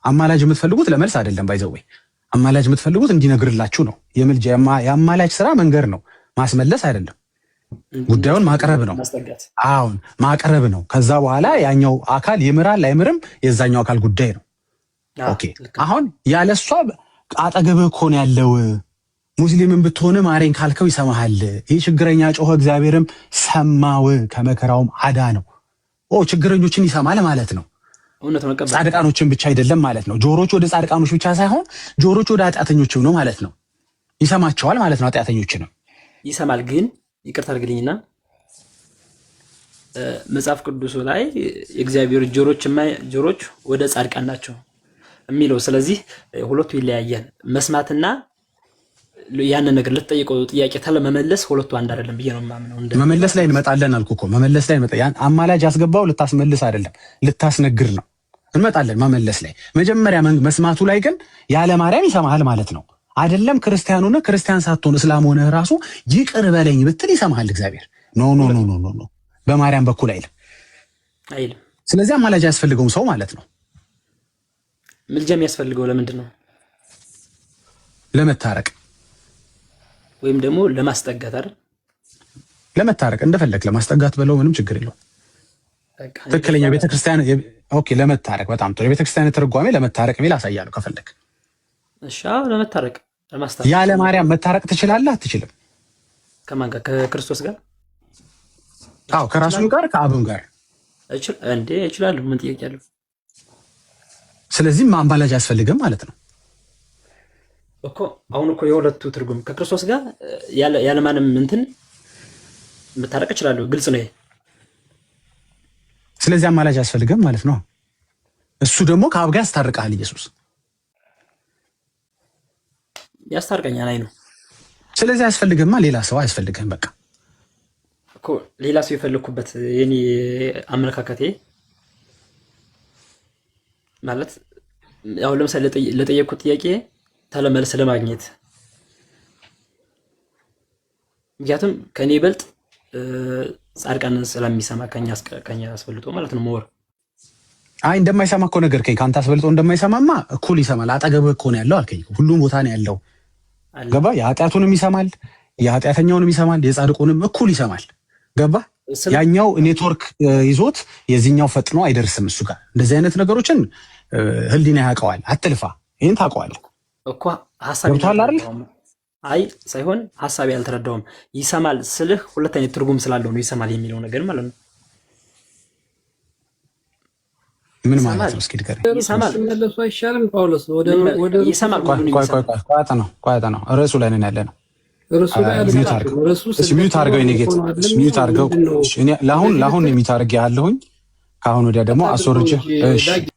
አማላጅ የምትፈልጉት ለመልስ አይደለም። ባይዘወይ አማላጅ የምትፈልጉት እንዲነግርላችሁ ነው። የአማላጅ ስራ መንገር ነው፣ ማስመለስ አይደለም። ጉዳዩን ማቅረብ ነው። አሁን ማቅረብ ነው። ከዛ በኋላ ያኛው አካል ይምራል አይምርም የዛኛው አካል ጉዳይ ነው። ኦኬ። አሁን ያለሷ አጠገብህ እኮ ነው ያለው። ሙስሊምን ብትሆን ማረኝ ካልከው ይሰማሃል። ይህ ችግረኛ ጮኸ፣ እግዚአብሔርም ሰማው፣ ከመከራውም አዳ ነው። ችግረኞችን ይሰማል ማለት ነው። ጻድቃኖችን ብቻ አይደለም ማለት ነው። ጆሮቹ ወደ ጻድቃኖች ብቻ ሳይሆን ጆሮቹ ወደ ኃጢአተኞችም ነው ማለት ነው። ይሰማቸዋል ማለት ነው። ኃጢአተኞችንም ይሰማል። ግን ይቅርታ አድርግልኝና መጽሐፍ ቅዱሱ ላይ የእግዚአብሔር ጆሮች ወደ ጻድቃን ናቸው የሚለው። ስለዚህ ሁለቱ ይለያያል። መስማትና ያንን ነገር ልትጠይቀው ጥያቄ ተለመመለስ ሁለቱ አንድ አይደለም ብዬ ነው የማምነው። መመለስ ላይ እንመጣለን አልኩ እኮ። መመለስ ላይ ያን አማላጅ ያስገባው ልታስመልስ አይደለም ልታስነግር ነው። እንመጣለን መመለስ ላይ። መጀመሪያ መስማቱ ላይ ግን ያለ ማርያም ይሰማሃል ማለት ነው። አይደለም ክርስቲያኑና ክርስቲያን ሳትሆን እስላም ሆነህ ራሱ ይቅር በለኝ ብትል ይሰማሃል እግዚአብሔር። ኖ በማርያም በኩል አይልም። ስለዚህ አማላጅ ያስፈልገውም ሰው ማለት ነው። ምልጃ የሚያስፈልገው ለምንድን ነው? ለመታረቅ ወይም ደግሞ ለማስጠጋት አይደል? ለመታረቅ እንደፈለግ ለማስጠጋት በለው ምንም ችግር የለውም። ትክክለኛ ቤተክርስቲያን ኦኬ፣ ለመታረቅ በጣም ጥሩ። የቤተክርስቲያን ትርጓሜ ለመታረቅ ሚል አሳያለሁ ከፈለግ። እሺ ለመታረቅ ለማስታረቅ። ያለ ማርያም መታረቅ ትችላለህ አትችልም? ከማን ጋር? ከክርስቶስ ጋር? አዎ ከራሱም ጋር ከአብም ጋር እችላለሁ። ምን ጥያቄ አለው? ስለዚህ አማላጅ አያስፈልግም ማለት ነው እኮ። አሁን እኮ የሁለቱ ትርጉም ከክርስቶስ ጋር ያለ ማንም እንትን መታረቅ እችላለሁ። ግልጽ ነው ይሄ። ስለዚህ አማላጅ አያስፈልግም ማለት ነው። እሱ ደግሞ ከአብ ጋር ያስታርቃል። ኢየሱስ ያስታርቀኛል። አይ ነው። ስለዚህ አያስፈልግማ። ሌላ ሰው አያስፈልግም። በቃ እኮ ሌላ ሰው የፈለኩበት የኔ አመለካከቴ ማለት ያው ለምሳሌ ለጠየቁት ጥያቄ ተለመልስ ለማግኘት ምክንያቱም ከኔ ይበልጥ ጻድቃንን ስለሚሰማ ከኛ አስፈልጦ ማለት ነው። ሞር አይ እንደማይሰማ እኮ ነገር ከአንተ አስፈልጦ እንደማይሰማማ እኩል ይሰማል። አጠገብህ እኮ ነው ያለው አልከኝ። ሁሉም ቦታ ነው ያለው። ገባ? የኃጢአቱንም ይሰማል፣ የኃጢአተኛውንም ይሰማል፣ የጻድቁንም እኩል ይሰማል። ገባ? ያኛው ኔትወርክ ይዞት የዚህኛው ፈጥኖ አይደርስም እሱ ጋር። እንደዚህ አይነት ነገሮችን ህሊና ያውቀዋል። አትልፋ። ይሄን ታውቀዋለህ እኮ ሐሳብ አይ ሳይሆን ሐሳብ ያልተረዳውም ይሰማል ስልህ ሁለት አይነት ትርጉም ስላለው ነው ይሰማል የሚለው ነገር ማለት ነው። ምን ማለት ነው? እስኪ ንገረኝ። ይሰማል መለሱ አይሻልም? ጳውሎስ ወደ ይሰማል። ቆይ ነው ርዕሱ ላይ ነን ያለ ነው። ርዕሱ ላይ ሚዩት አድርገው የኔ ጌታ፣ ሚዩት አድርገው። ለአሁን ሚዩት አድርጌ ያለሁኝ። ከአሁን ወዲያ ደግሞ አስወርጅህ።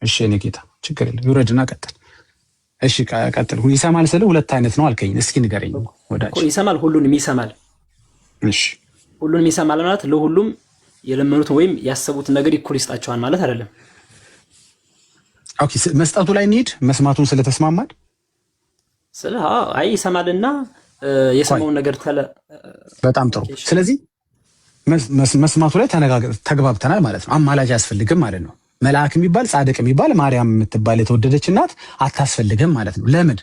እሺ የኔ ጌታ ችግር የለም። ይውረድና ቀጥል። እሺ ቀጥል። ይሰማል ስልህ ሁለት አይነት ነው አልከኝ። እስኪ ንገረኝ ወዳጅ። ይሰማል፣ ሁሉንም ይሰማል። እሺ ሁሉንም ይሰማል ማለት ለሁሉም የለመኑት ወይም ያሰቡትን ነገር እኩል ይስጣቸዋል ማለት አይደለም። ኦኬ መስጠቱ ላይ እንሂድ። መስማቱን ስለተስማማድ አይ ይሰማልና የሰማውን ነገር በጣም ጥሩ። ስለዚህ መስማቱ ላይ ተግባብተናል ማለት ነው። አማላጅ አያስፈልግም ማለት ነው። መልአክ የሚባል ጻድቅ የሚባል ማርያም የምትባል የተወደደች እናት አታስፈልግም ማለት ነው። ለምን?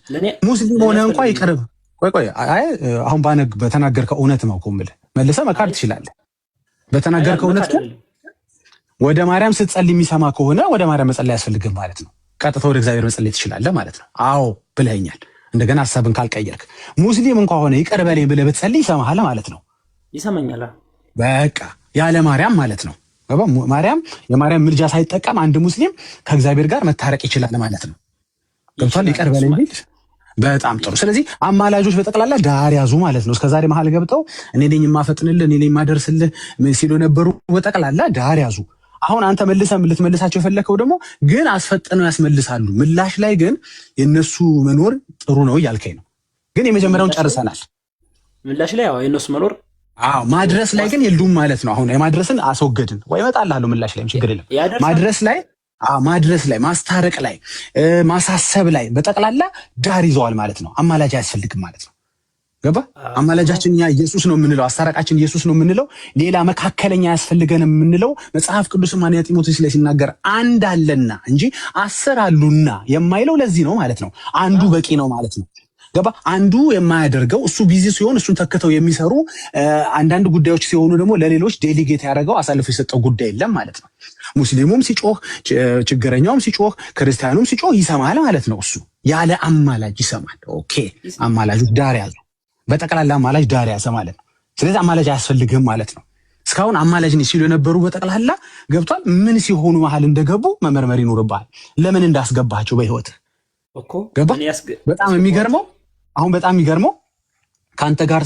ሙስሊም ሆነ እንኳን ይቀርብ። ቆይ አይ አሁን በተናገርከው እውነት ነው እኮ የምልህ። መልሰህ መካድ ትችላለህ። በተናገርከው እውነት ግን ወደ ማርያም ስትጸልይ የሚሰማ ከሆነ ወደ ማርያም መጸለይ አያስፈልግም ማለት ነው። ቀጥታ ወደ እግዚአብሔር መጸለይ ትችላለህ ማለት ነው። አዎ ብለኸኛል። እንደገና ሐሳብን ካልቀየርክ ሙስሊም እንኳን ሆነ ይቅር በለኝ ብለህ ብትጸልይ ይሰማሃል ማለት ነው። ይሰማኛል። በቃ ያለ ማርያም ማለት ነው። ማርያም የማርያም ምልጃ ሳይጠቀም አንድ ሙስሊም ከእግዚአብሔር ጋር መታረቅ ይችላል ማለት ነው። ገብቷል? ይቅር በለኝ ቢል በጣም ጥሩ። ስለዚህ አማላጆች በጠቅላላ ዳር ያዙ ማለት ነው። እስከዛሬ መሀል ገብተው እኔ ነኝ የማፈጥንልህ እኔ ነኝ የማደርስልህ ሲሉ ነበሩ። በጠቅላላ ዳር ያዙ። አሁን አንተ ልትመልሳቸው የፈለከው ደግሞ ግን አስፈጥነው ያስመልሳሉ። ምላሽ ላይ ግን የነሱ መኖር ጥሩ ነው እያልከኝ ነው። ግን የመጀመሪያውን ጨርሰናል። ምላሽ ላይ የነሱ መኖር ማድረስ ላይ ግን የሉም ማለት ነው። አሁን የማድረስን አስወገድን ወይ እመጣልሃለሁ። ምላሽ ላይ ችግር የለም። ማድረስ ላይ ማስታረቅ ላይ ማሳሰብ ላይ በጠቅላላ ዳር ይዘዋል ማለት ነው። አማላጅ አያስፈልግም ማለት ነው። ገባ? አማላጃችን እኛ ኢየሱስ ነው የምንለው፣ አስታራቃችን ኢየሱስ ነው የምንለው፣ ሌላ መካከለኛ አያስፈልገንም የምንለው መጽሐፍ ቅዱስ አንደኛ ጢሞቴዎስ ላይ ሲናገር አንድ አለና እንጂ 10 አሉና የማይለው ለዚህ ነው ማለት ነው። አንዱ በቂ ነው ማለት ነው። ገባ? አንዱ የማያደርገው እሱ ቢዚ ሲሆን እሱን ተክተው የሚሰሩ አንዳንድ ጉዳዮች ሲሆኑ ደግሞ ለሌሎች ዴሊጌት ያደረገው አሳልፎ የሰጠው ጉዳይ የለም ማለት ነው። ሙስሊሙም ሲጮህ፣ ችግረኛውም ሲጮህ፣ ክርስቲያኑም ሲጮህ ይሰማል ማለት ነው። እሱ ያለ አማላጅ ይሰማል። ኦኬ አማላጁ ዳር ያዘ፣ በጠቅላላ አማላጅ ዳር ያዘ ማለት ነው። ስለዚህ አማላጅ አያስፈልግም ማለት ነው። እስካሁን አማላጅ ሲሉ የነበሩ በጠቅላላ ገብቷል። ምን ሲሆኑ መሀል እንደገቡ መመርመር ይኖርብሃል። ለምን እንዳስገባቸው በህይወት ገባ? በጣም የሚገርመው ከአንተ ጋር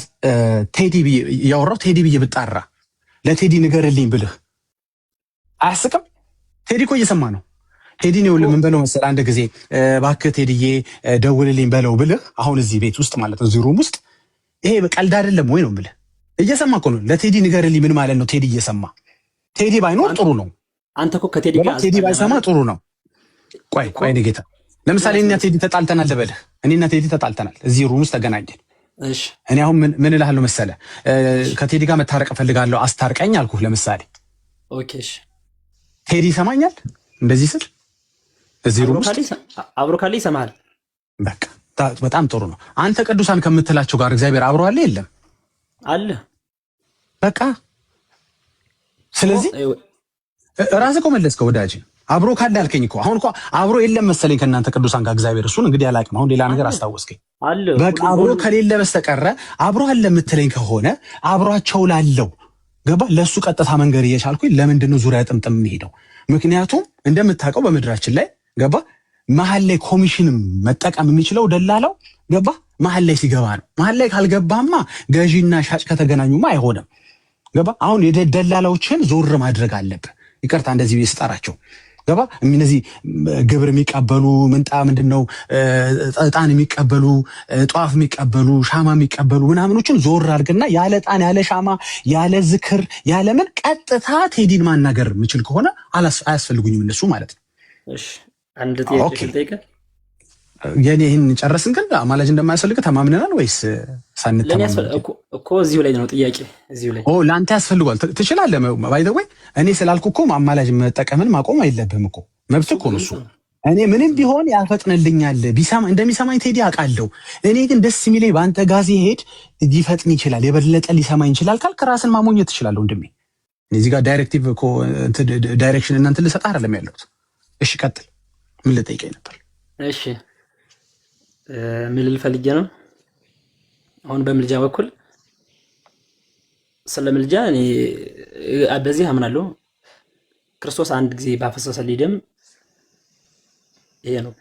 ቴዲ እያወራሁ ቴዲ ብዬ ብጣራ ለቴዲ ንገርልኝ ብልህ አያስቅም? ቴዲ እኮ እየሰማ ነው። ቴዲ ነው ምን በለው መሰለህ አንድ ጊዜ እባክህ ቴዲዬ ደውልልኝ በለው ብልህ አሁን እዚህ ቤት ውስጥ ማለት ነው እዚህ ሩም ውስጥ ይሄ ቀልድ አይደለም ወይ ነው ብልህ እየሰማ እኮ ነው። ለቴዲ ንገርልኝ ምን ማለት ነው? ቴዲ እየሰማ ቴዲ ባይኖር ጥሩ ነው። አንተ እኮ ከቴዲ ጋር ቴዲ ባይሰማ ጥሩ ነው። ቆይ እኔ ጌታ ለምሳሌ እኔና ቴዲ ተጣልተናል ልበልህ። እኔና ቴዲ ተጣልተናል፣ እዚህ ሩም ውስጥ ተገናኘን። እሺ እኔ አሁን ምን እልሃለሁ መሰለህ ከቴዲ ጋር መታረቅ እፈልጋለሁ አስታርቀኝ አልኩህ ለምሳሌ። ኦኬ እሺ ቴዲ ይሰማኛል እንደዚህ ስል እዚህ ሩም ውስጥ አብሮ ካለ ይሰማሃል። በቃ በጣም ጥሩ ነው። አንተ ቅዱሳን ከምትላቸው ጋር እግዚአብሔር አብሮ አለ የለም? አለ። በቃ ስለዚህ ራስህ እኮ መለስከው ወዳጅ። አብሮ ካለ አልከኝ እኮ። አሁን እኮ አብሮ የለም መሰለኝ ከእናንተ ቅዱሳን ጋር እግዚአብሔር። እሱን እንግዲህ አላውቅም። አሁን ሌላ ነገር አስታወስከኝ። በቃ አብሮ ከሌለ በስተቀረ አብሮ አለ የምትለኝ ከሆነ አብሯቸው ላለው ገባ ለሱ ቀጥታ መንገድ እየቻልኩኝ ለምንድን ነው ዙሪያ ጥምጥም የሚሄደው? ምክንያቱም እንደምታውቀው በምድራችን ላይ ገባ መሀል ላይ ኮሚሽንም መጠቀም የሚችለው ደላላው ገባ መሀል ላይ ሲገባ ነው። መሀል ላይ ካልገባማ ገዢና ሻጭ ከተገናኙማ አይሆንም። ገባ አሁን የደላላዎችን ዞር ማድረግ አለብህ። ይቅርታ እንደዚህ ስጠራቸው ገባ እነዚህ ግብር የሚቀበሉ ምንድነው ዕጣን የሚቀበሉ ጧፍ የሚቀበሉ ሻማ የሚቀበሉ ምናምኖችን ዞር አድርግና ያለ ዕጣን ያለ ሻማ ያለ ዝክር ያለ ምን ቀጥታ ቴዲን ማናገር የምችል ከሆነ አያስፈልጉኝም እነሱ ማለት ነው። እሺ አንድ ጥያቄ ልጠይቅህ። የኔ ይሄን ጨረስን ግን አማላጅ እንደማያስፈልግ ተማምነናል ወይስ ሳንተማመን እኮ እዚሁ ላይ ነው ጥያቄ። እዚሁ ላይ ለአንተ ያስፈልጓል ትችላለህ። ባይ ዘ ወይ እኔ ስላልኩ እኮ አማላጅ መጠቀምን ማቆም አይለብህም እኮ መብት እኮ ነው እሱ። እኔ ምንም ቢሆን ያፈጥንልኛል እንደሚሰማኝ ቴዲ አውቃለሁ። እኔ ግን ደስ የሚለኝ በአንተ ጋዜ ሄድ ሊፈጥን ይችላል የበለጠ ሊሰማኝ ይችላል ካልክ ራስን ማሞኘት ትችላለህ ወንድሜ። እዚህ ጋር ዳይሬክቲቭ እኮ ዳይሬክሽን እናንተ ልሰጥህ አይደለም ያለሁት። እሺ ቀጥል። ምን ልጠይቀኝ ነበር? እሺ ምን ልል ፈልጌ ነው? አሁን በምልጃ በኩል ስለ ምልጃ እኔ በዚህ አምናለሁ። ክርስቶስ አንድ ጊዜ ባፈሰሰልኝ ደም ይሄ ነው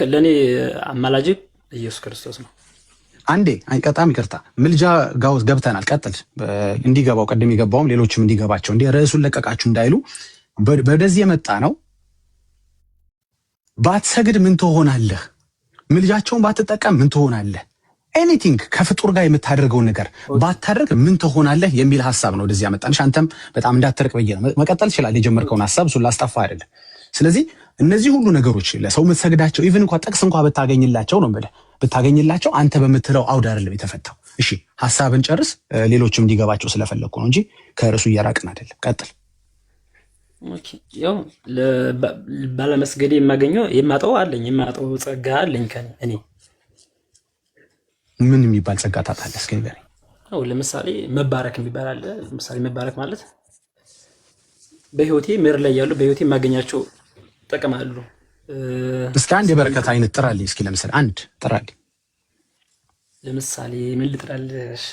ለኔ አማላጅ ኢየሱስ ክርስቶስ ነው። አንዴ በጣም ይቅርታ ምልጃ ጋውስ ገብተናል። ቀጥል። እንዲገባው ቀደም የገባውም ሌሎችም እንዲገባቸው እንዴ ርዕሱን ለቀቃችሁ እንዳይሉ በደዚህ የመጣ ነው። ባትሰግድ ምን ትሆናለህ? ምልጃቸውን ባትጠቀም ምን ትሆናለህ? ኤኒቲንግ ከፍጡር ጋር የምታደርገውን ነገር ባታደርግ ምን ትሆናለህ የሚል ሐሳብ ነው ወደዚህ ያመጣንሽ። አንተም በጣም እንዳትርቅ ብዬ ነው። መቀጠል ትችላለህ የጀመርከውን ሐሳብ፣ እሱን ላስጠፋ አይደለም። ስለዚህ እነዚህ ሁሉ ነገሮች ለሰው የምትሰግዳቸው ኢቭን እንኳን ጥቅስ እንኳን ብታገኝላቸው ነው የምልህ ብታገኝላቸው አንተ በምትለው አውድ አይደለም የተፈታው። እሺ ሐሳብን ጨርስ። ሌሎችም እንዲገባቸው ስለፈለኩ ነው እንጂ ከርዕሱ እያራቅን አይደለም። ቀጥል። ኦኬ ያው ባለመስገድ የማጣው ጸጋ አለኝ ከኔ እኔ ምን የሚባል ጸጋ ታጣለህ? እስኪ ንገረኝ። አው ለምሳሌ መባረክ የሚባል አለ። ለምሳሌ መባረክ ማለት በህይወቴ ምድር ላይ ያሉ በህይወቴ የማገኛቸው ጥቅም አሉ። እስኪ አንድ የበረከት አይነት ጥራልኝ። እስኪ ለምሳሌ አንድ ጥራልኝ። ለምሳሌ ምን ልጥራልሽ?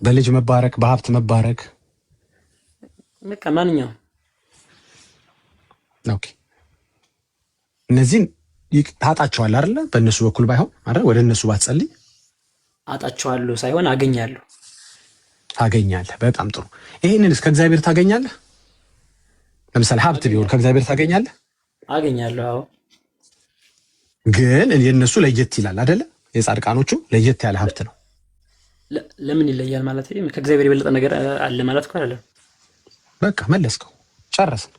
በልጅ መባረክ፣ በሀብት መባረክ፣ በቃ ማንኛውም። ኦኬ እነዚህን ታጣቸዋለህ አይደለ? በእነሱ በኩል ባይሆን አይደል? ወደ እነሱ ባትጸልይ አጣቸዋለሁ ሳይሆን አገኛለሁ። ታገኛለህ። በጣም ጥሩ። ይሄንንስ ከእግዚአብሔር ታገኛለህ? ለምሳሌ ሀብት ቢሆን ከእግዚአብሔር ታገኛለህ? አገኛለሁ። አዎ። ግን የእነሱ ለየት ይላል አይደለ? የጻድቃኖቹ ለየት ያለ ሀብት ነው። ለምን ይለያል ማለት? ከእግዚአብሔር የበለጠ ነገር አለ ማለት እኮ አይደለም። በቃ መለስከው፣ ጨረስን።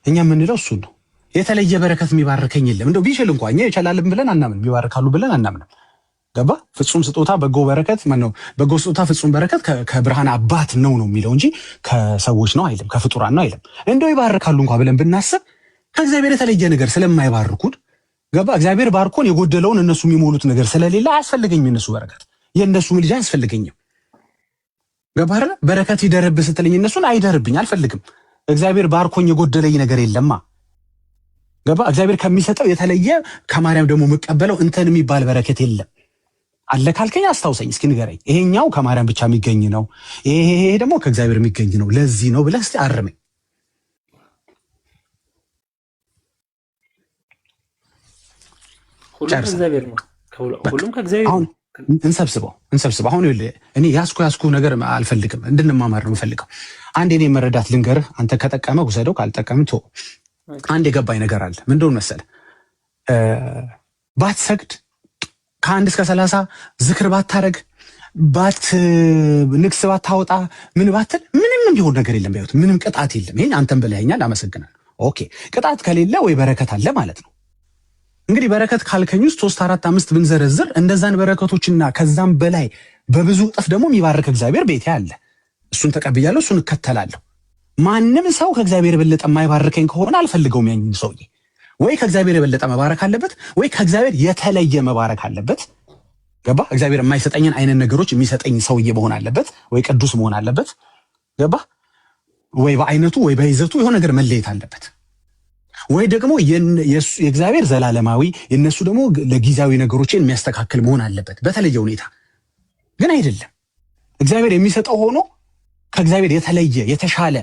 እኛ የምንለው እሱን ነው። የተለየ በረከት የሚባርከኝ የለም። እንደው ቢችል እንኳን እኛ ይችላልም ብለን አናምን፣ ቢባርካሉ ብለን አናምንም። ገባ? ፍጹም ስጦታ በጎ በረከት ማነው? በጎ ስጦታ ፍጹም በረከት ከብርሃን አባት ነው የሚለው እንጂ ከሰዎች ነው አይልም፣ ከፍጡራን ነው አይልም። እንደው ይባርካሉ እንኳን ብለን ብናስብ ከእግዚአብሔር የተለየ ነገር ስለማይባርኩን ገባ? እግዚአብሔር ባርኮን የጎደለውን እነሱ የሚሞሉት ነገር ስለሌለ አያስፈልገኝም። የነሱ በረከት የነሱ ምልጃ አያስፈልገኝም። ገባ አይደል? በረከት ይደርብ ስትለኝ እነሱን አይደርብኝ አልፈልግም። እግዚአብሔር ባርኮኝ የጎደለኝ ነገር የለማ። ገባ? እግዚአብሔር ከሚሰጠው የተለየ ከማርያም ደግሞ የምቀበለው እንትን የሚባል በረከት የለም። አለ ካልከኝ አስታውሰኝ እስኪ ንገረኝ። ይሄኛው ከማርያም ብቻ የሚገኝ ነው፣ ይሄ ደግሞ ከእግዚአብሔር የሚገኝ ነው፣ ለዚህ ነው ብለህ እስቲ አርመኝ። ሁሉም ከእግዚአብሔር ነው። ሁሉም ከእግዚአብሔር ነው። እንሰብስበው። አሁን እኔ ያስኩ ነገር አልፈልግም፣ እንድንማማር ነው የምፈልገው። አንድ እኔ መረዳት ልንገርህ፣ አንተ ከጠቀመ ውሰደው፣ ካልጠቀም ቶ አንድ የገባኝ ነገር አለ። ምን እንደሆነ መሰለህ? ባትሰግድ ከ1 እስከ 30 ዝክር ባታረግ ንግስ ባታወጣ ምን ባትል ምንም የሚሆን ነገር የለም። በህይወት ምንም ቅጣት የለም። ይሄን አንተም ብለኸኛል፣ አመሰግናለሁ። ኦኬ ቅጣት ከሌለ ወይ በረከት አለ ማለት ነው። እንግዲህ በረከት ካልከኝ ውስጥ 3 4 5 ብንዘረዝር እንደዛን በረከቶችና ከዛም በላይ በብዙ እጥፍ ደግሞ የሚባርክ እግዚአብሔር ቤቴ አለ። እሱን ተቀብያለሁ፣ እሱን እከተላለሁ። ማንም ሰው ከእግዚአብሔር የበለጠ የማይባርከኝ ከሆነ አልፈልገውም ያንን ሰውዬ። ወይ ከእግዚአብሔር የበለጠ መባረክ አለበት፣ ወይ ከእግዚአብሔር የተለየ መባረክ አለበት። ገባ? እግዚአብሔር የማይሰጠኝን አይነት ነገሮች የሚሰጠኝ ሰውዬ መሆን አለበት፣ ወይ ቅዱስ መሆን አለበት። ገባ? ወይ በአይነቱ ወይ በይዘቱ የሆነ ነገር መለየት አለበት። ወይ ደግሞ የእግዚአብሔር ዘላለማዊ የነሱ ደግሞ ለጊዜያዊ ነገሮችን የሚያስተካክል መሆን አለበት በተለየ ሁኔታ። ግን አይደለም። እግዚአብሔር የሚሰጠው ሆኖ ከእግዚአብሔር የተለየ የተሻለ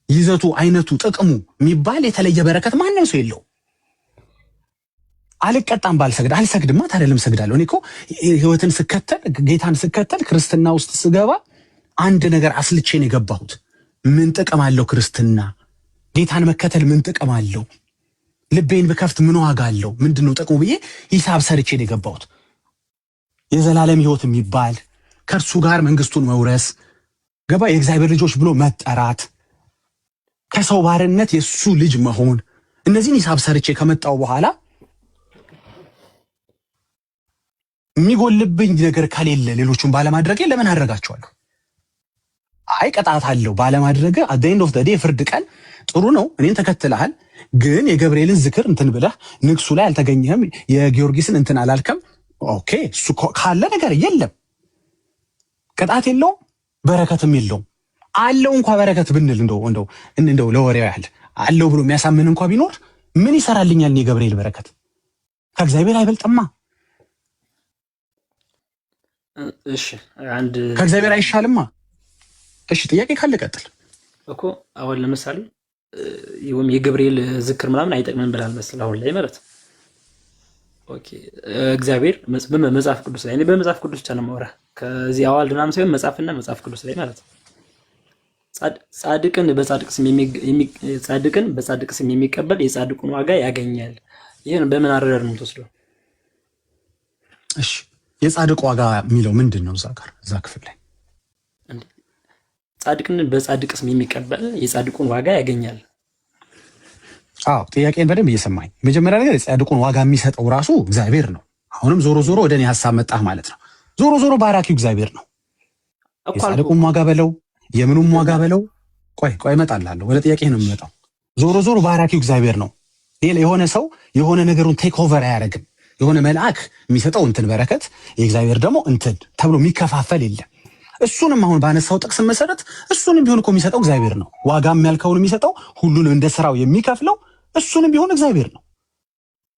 ይዘቱ አይነቱ ጥቅሙ የሚባል የተለየ በረከት ማንም ሰው የለው። አልቀጣም ባልሰግድ አልሰግድማ ታደለም ሰግዳለሁ። እኔ እኮ ህይወትን ስከተል ጌታን ስከተል ክርስትና ውስጥ ስገባ አንድ ነገር አስልቼ ነው የገባሁት። ምን ጥቅም አለው ክርስትና? ጌታን መከተል ምን ጥቅም አለው? ልቤን ብከፍት ምን ዋጋ አለው? ምንድነው ጥቅሙ ብዬ ሂሳብ ሰርቼ ነው የገባሁት። የዘላለም ህይወት የሚባል ከእርሱ ጋር መንግስቱን መውረስ ገባ? የእግዚአብሔር ልጆች ብሎ መጠራት፣ ከሰው ባርነት የሱ ልጅ መሆን፣ እነዚህን ሂሳብ ሰርቼ ከመጣው በኋላ የሚጎልብኝ ነገር ከሌለ ሌሎቹን ባለማድረጌ ለምን አደረጋቸዋለሁ? አይ ቅጣት አለው ባለማድረግ። at the end of the day ፍርድ ቀን ጥሩ ነው እኔን ተከትለሃል፣ ግን የገብርኤልን ዝክር እንትን ብለህ ንግሱ ላይ አልተገኘህም፣ የጊዮርጊስን እንትን አላልከም። ኦኬ እሱ ካለ ነገር የለም፣ ቅጣት የለውም፣ በረከትም የለውም። አለው እንኳን በረከት ብንል እንደው ለወሬው ያህል አለው ብሎ የሚያሳምን እንኳን ቢኖር ምን ይሰራልኛል? የገብርኤል በረከት ከእግዚአብሔር አይበልጥማ። እሺ አንድ ከእግዚአብሔር አይሻልማ። እሺ ጥያቄ ካለ ቀጥል እኮ። አሁን ለምሳሌ የገብርኤል ዝክር ምናምን አይጠቅምም ብላል መሰለህ አሁን ላይ ማለት። ኦኬ እግዚአብሔር በመጽሐፍ ቅዱስ ላይ እኔ በመጽሐፍ ቅዱስ ብቻ ነው የማወራህ፣ ከዚህ አዋልድ ምናምን ሳይሆን መጽሐፍና መጽሐፍ ቅዱስ ላይ ማለት። ጻድቅን በጻድቅ ስም የሚቀበል የጻድቁን ዋጋ ያገኛል። ይሄን በምን አረዳድ ነው የምትወስደው? እሺ የጻድቅ ዋጋ የሚለው ምንድን ነው? እዛ ክፍል ላይ ጻድቅን በጻድቅ ስም የሚቀበል የጻድቁን ዋጋ ያገኛል። አዎ ጥያቄን በደንብ እየሰማኝ። መጀመሪያ ነገር የጻድቁን ዋጋ የሚሰጠው ራሱ እግዚአብሔር ነው። አሁንም ዞሮ ዞሮ ወደ እኔ ሀሳብ መጣህ ማለት ነው። ዞሮ ዞሮ ባራኪው እግዚአብሔር ነው። የጻድቁን ዋጋ በለው የምኑም ዋጋ በለው። ቆይ እመጣልሃለሁ፣ ወደ ጥያቄ ነው የምመጣው። ዞሮ ዞሮ ባራኪው እግዚአብሔር ነው። የሆነ ሰው የሆነ ነገሩን ቴክ ኦቨር አያደርግም። የሆነ መልአክ የሚሰጠው እንትን በረከት የእግዚአብሔር ደግሞ እንትን ተብሎ የሚከፋፈል የለም። እሱንም አሁን ባነሳው ጥቅስ መሰረት እሱንም ቢሆን እኮ የሚሰጠው እግዚአብሔር ነው። ዋጋም ያልከውን የሚሰጠው ሁሉንም እንደ ስራው የሚከፍለው እሱንም ቢሆን እግዚአብሔር ነው።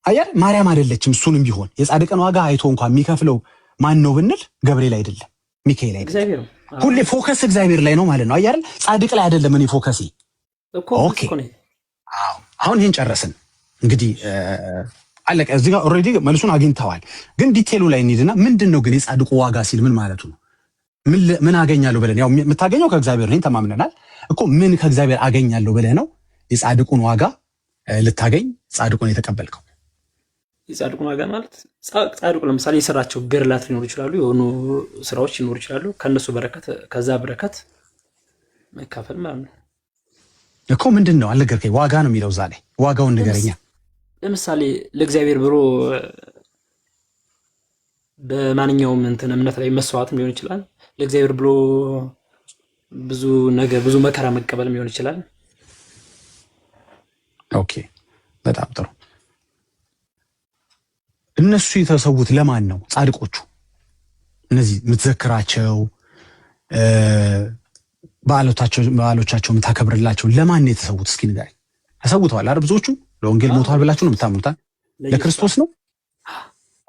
አያር ማርያም አይደለችም። እሱንም ቢሆን የጻድቅን ዋጋ አይቶ እንኳን የሚከፍለው ማን ነው ብንል ገብርኤል አይደለም፣ ሚካኤል አይደለም። ሁሌ ፎከስ እግዚአብሔር ላይ ነው ማለት ነው። አያር ጻድቅ ላይ አይደለም እኔ ፎከሴ። ኦኬ አሁን ይሄን ጨረስን እንግዲህ አለቀ። እዚህ ጋር ኦልሬዲ መልሱን አግኝተዋል። ግን ዲቴሉ ላይ እንሂድና ምንድነው ግን የጻድቁ ዋጋ ሲል ምን ማለቱ ነው? ምን አገኛለሁ ብለን ያው የምታገኘው ከእግዚአብሔር ነው ተማምነናል እኮ። ምን ከእግዚአብሔር አገኛለሁ ብለህ ነው የጻድቁን ዋጋ ልታገኝ ጻድቁን የተቀበልከው? የጻድቁን ዋጋ ማለት ጻድቁ ለምሳሌ የሰራቸው ገድላት ሊኖሩ ይችላሉ፣ የሆኑ ስራዎች ሊኖሩ ይችላሉ። ከነሱ በረከት ከዛ በረከት መካፈል ማለት ነው እኮ። ምንድን ነው አልነገርከኝ። ዋጋ ነው የሚለው እዛ ላይ ዋጋውን ንገረኛ። ለምሳሌ ለእግዚአብሔር ብሎ በማንኛውም እንትን እምነት ላይ መስዋዕትም ሊሆን ይችላል። ለእግዚአብሔር ብሎ ብዙ ነገር ብዙ መከራ መቀበልም ሊሆን ይችላል። ኦኬ በጣም ጥሩ። እነሱ የተሰዉት ለማን ነው? ጻድቆቹ እነዚህ የምትዘክራቸው በዓሎቻቸው የምታከብርላቸው ለማን ነው የተሰዉት? እስኪ ንገረኝ። ተሰውተዋል አይደል? ብዙዎቹ ለወንጌል ሞተዋል ብላችሁ ነው የምታምኑት? ለክርስቶስ ነው።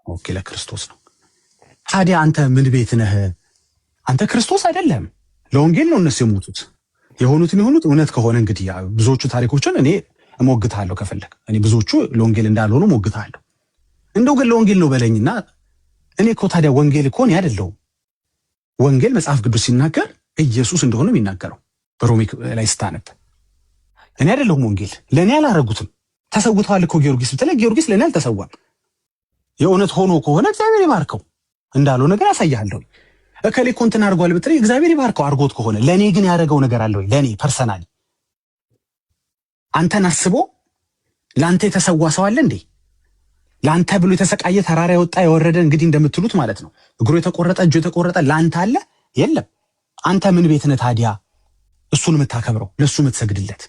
ኦኬ ለክርስቶስ ነው። ታዲያ አንተ ምን ቤት ነህ? አንተ ክርስቶስ አይደለም። ለወንጌል ነው እነሱ የሞቱት። የሆኑት እውነት ከሆነ እንግዲህ ብዙዎቹ ታሪኮችን እኔ እሞግታለሁ ከፈለግ። እኔ ብዙዎቹ ለወንጌል እንዳልሆኑ እሞግታለሁ። እንደው ግን ለወንጌል ነው በለኝና እኔ እኮ ታዲያ ወንጌል እኮ እኔ አይደለሁም። ወንጌል መጽሐፍ ቅዱስ ሲናገር ኢየሱስ እንደሆነ የሚናገረው በሮሜ ላይ ስታነብ እኔ አይደለሁም። ወንጌል ለእኔ አላረጉትም። ተሰውተዋል እኮ ጊዮርጊስ ብትለኝ ጊዮርጊስ ለእኔ አልተሰዋም። የእውነት ሆኖ ከሆነ እግዚአብሔር ይባርከው፣ እንዳለው ነገር ያሳያለሁ። እከሌ እኮ እንትን አድርጓል ብትለኝ እግዚአብሔር ይባርከው አድርጎት ከሆነ። ለእኔ ግን ያደረገው ነገር አለ ወይ? ለእኔ ፐርሰናሊ አንተን አስቦ ለአንተ የተሰዋ ሰው አለ እንዴ? ለአንተ ብሎ የተሰቃየ ተራራ የወጣ የወረደ እንግዲህ እንደምትሉት ማለት ነው። እግሩ የተቆረጠ እጁ የተቆረጠ ለአንተ አለ? የለም። አንተ ምን ቤት ነህ ታዲያ እሱን የምታከብረው ለእሱ የምትሰግድለት?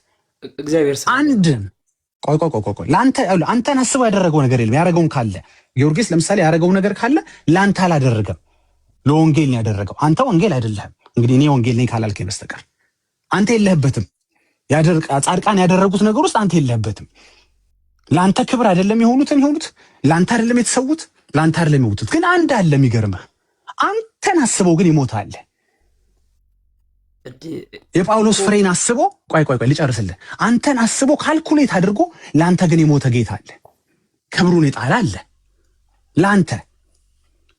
እግዚአብሔር አንድ ቆይ አንተን አስቦ ያደረገው ነገር የለም። ያደረገውን ካለ ጊዮርጊስ ለምሳሌ ያደረገው ነገር ካለ ለአንተ አላደረገም፣ ለወንጌል ነው ያደረገው። አንተ ወንጌል አይደለህም። እንግዲህ እኔ ወንጌል ነኝ ካላልከኝ በስተቀር አንተ የለህበትም። ጻድቃን ያደረጉት ነገር ውስጥ አንተ የለህበትም። ለአንተ ክብር አይደለም የሆኑት፣ ለአንተ አይደለም የተሰዉት፣ ለአንተ አይደለም የሞቱት። ግን አንድ አለ የሚገርምህ፣ አንተን አስበው ግን ይሞታል። የጳውሎስ ፍሬን አስቦ ቆይ ልጨርስልህ። አንተን አስቦ ካልኩሌት አድርጎ ለአንተ ግን የሞተ ጌታ አለ። ክብሩን የጣለ አለ። ለአንተ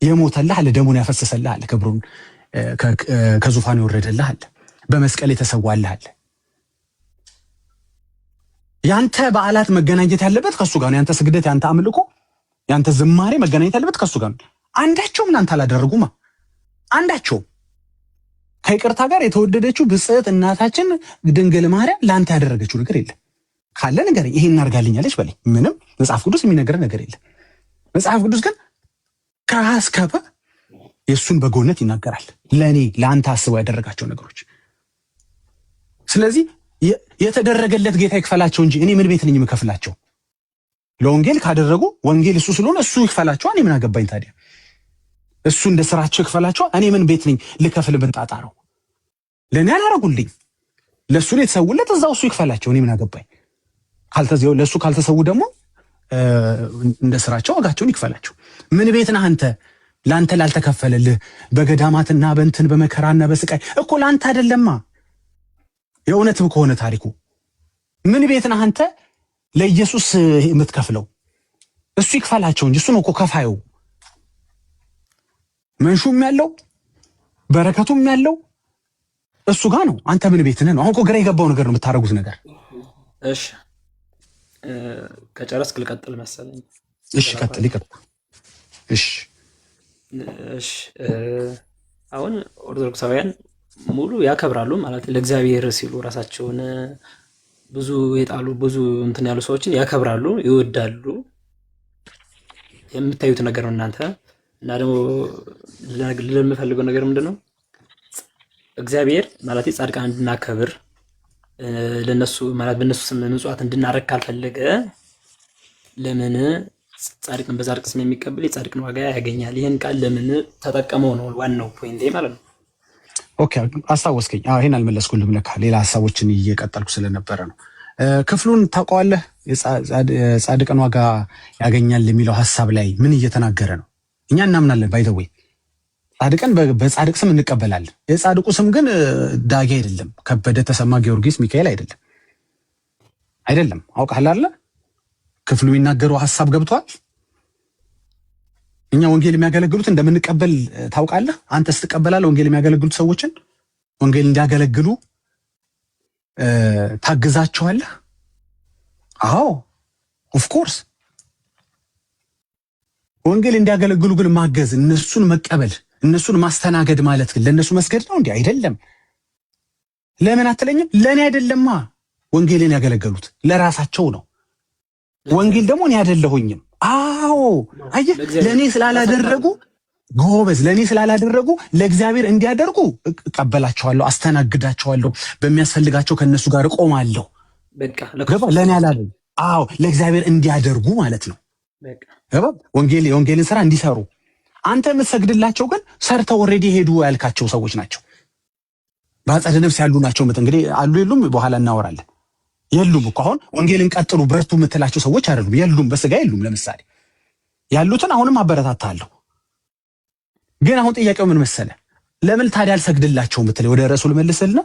የሞተልህ አለ። ደሙን ያፈሰሰልህ አለ። ክብሩን ከዙፋኑ የወረደልህ አለ። በመስቀል የተሰዋልህ አለ። ያንተ በዓላት መገናኘት ያለበት ከሱ ጋር ነው። ያንተ ስግደት፣ ያንተ አምልኮ፣ ያንተ ዝማሬ መገናኘት ያለበት ከሱ ጋር ነው። አንዳቸውም እናንተ አላደረጉማ። አንዳቸውም ከይቅርታ ጋር የተወደደችው ብጽዕት እናታችን ድንግል ማርያም ለአንተ ያደረገችው ነገር የለም። ካለ ነገር ይሄን እናርጋልኛለች በለኝ። ምንም መጽሐፍ ቅዱስ የሚነገር ነገር የለም። መጽሐፍ ቅዱስ ግን ከአስከፈ የእሱን በጎነት ይናገራል። ለእኔ ለአንተ አስበው ያደረጋቸው ነገሮች። ስለዚህ የተደረገለት ጌታ ይክፈላቸው እንጂ እኔ ምን ቤት ነኝ የምከፍላቸው? ለወንጌል ካደረጉ ወንጌል እሱ ስለሆነ እሱ ይክፈላቸው። እኔ ምን አገባኝ ታዲያ? እሱ እንደ ስራቸው ይክፈላቸው። እኔ ምን ቤት ነኝ ልከፍል ብንጣጣረው? ለእኔ አላረጉልኝ፣ ለእሱ ነው የተሰውለት። እዛው እሱ ይክፈላቸው። እኔ ምን አገባኝ? ለእሱ ካልተሰዉ ደግሞ እንደ ስራቸው ዋጋቸውን ይክፈላቸው። ምን ቤት ነህ አንተ? ለአንተ ላልተከፈለልህ በገዳማትና በእንትን በመከራና በስቃይ እኮ ለአንተ አይደለማ። የእውነትም ከሆነ ታሪኩ ምን ቤት ነህ አንተ ለኢየሱስ የምትከፍለው? እሱ ይክፈላቸው እንጂ እሱ ነው እኮ ከፋዩ። መንሹም ያለው በረከቱም ያለው እሱ ጋር ነው። አንተ ምን ቤት ነህ ነው? አሁን እኮ ግራ የገባው ነገር ነው የምታደርጉት ነገር። እሺ ከጨረስክ ልቀጥል መሰለኝ። እሺ ቀጥል። እሺ አሁን ኦርቶዶክሳውያን ሙሉ ያከብራሉ ማለት ለእግዚአብሔር ሲሉ ራሳቸውን ብዙ የጣሉ ብዙ እንትን ያሉ ሰዎችን ያከብራሉ፣ ይወዳሉ። የምታዩት ነገር ነው እናንተ። እና ደግሞ ለምፈልገው ነገር ምንድነው እግዚአብሔር ማለት ጻድቃን እንድናከብር ለነሱ ማለት በነሱ ስም ምጽዋት እንድናረግ ካልፈለገ ለምን ጻድቅን በጻድቅ ስም የሚቀበል የጻድቅን ዋጋ ያገኛል? ይሄን ቃል ለምን ተጠቀመው ነው ዋናው ፖይንቴ ማለት ነው። ኦኬ አስታወስከኝ። ይሄን አልመለስኩልህም ለካ ሌላ ሀሳቦችን እየቀጠልኩ ስለነበረ ነው። ክፍሉን ታውቀዋለህ? የጻድቅን ዋጋ ያገኛል የሚለው ሀሳብ ላይ ምን እየተናገረ ነው? እኛ እናምናለን ባይተዌ ጻድቅን በጻድቅ ስም እንቀበላለን። የጻድቁ ስም ግን ዳጊ አይደለም፣ ከበደ፣ ተሰማ፣ ጊዮርጊስ፣ ሚካኤል አይደለም። አውቃለህ አይደል? ክፍሉ የሚናገረው ሀሳብ ገብቷል? እኛ ወንጌል የሚያገለግሉት እንደምንቀበል ታውቃለህ? አንተስ ትቀበላለህ? ወንጌል የሚያገለግሉት ሰዎችን ወንጌል እንዲያገለግሉ ታግዛቸዋለህ? አዎ ኦፍኮርስ። ወንጌል እንዲያገለግሉ ግን ማገዝ፣ እነሱን መቀበል፣ እነሱን ማስተናገድ ማለት ግን ለእነሱ መስገድ ነው እንዴ? አይደለም። ለምን አትለኝም? ለእኔ አይደለማ ወንጌልን ያገለገሉት ለራሳቸው ነው። ወንጌል ደግሞ እኔ አይደለሁኝም። አዎ አየህ፣ ለእኔ ስላላደረጉ ጎበዝ፣ ለእኔ ስላላደረጉ ለእግዚአብሔር እንዲያደርጉ እቀበላቸዋለሁ፣ አስተናግዳቸዋለሁ፣ በሚያስፈልጋቸው ከእነሱ ጋር እቆማለሁ። ለእኔ አላለም። አዎ ለእግዚአብሔር እንዲያደርጉ ማለት ነው። የወንጌልን ስራ እንዲሰሩ። አንተ የምትሰግድላቸው ግን ሰርተው ኦልሬዲ ሄዱ ያልካቸው ሰዎች ናቸው። በአጸደ ነፍስ ያሉ ናቸው። እንግዲህ አሉ የሉም በኋላ እናወራለን። የሉም እኮ አሁን ወንጌልን ቀጥሉ በርቱ የምትላቸው ሰዎች አይደሉም። የሉም፣ በስጋ የሉም። ለምሳሌ ያሉትን አሁንም አበረታታለሁ። ግን አሁን ጥያቄው ምን መሰለ? ለምን ታዲያ አልሰግድላቸው የምትለኝ? ወደ ረሱል መልስልና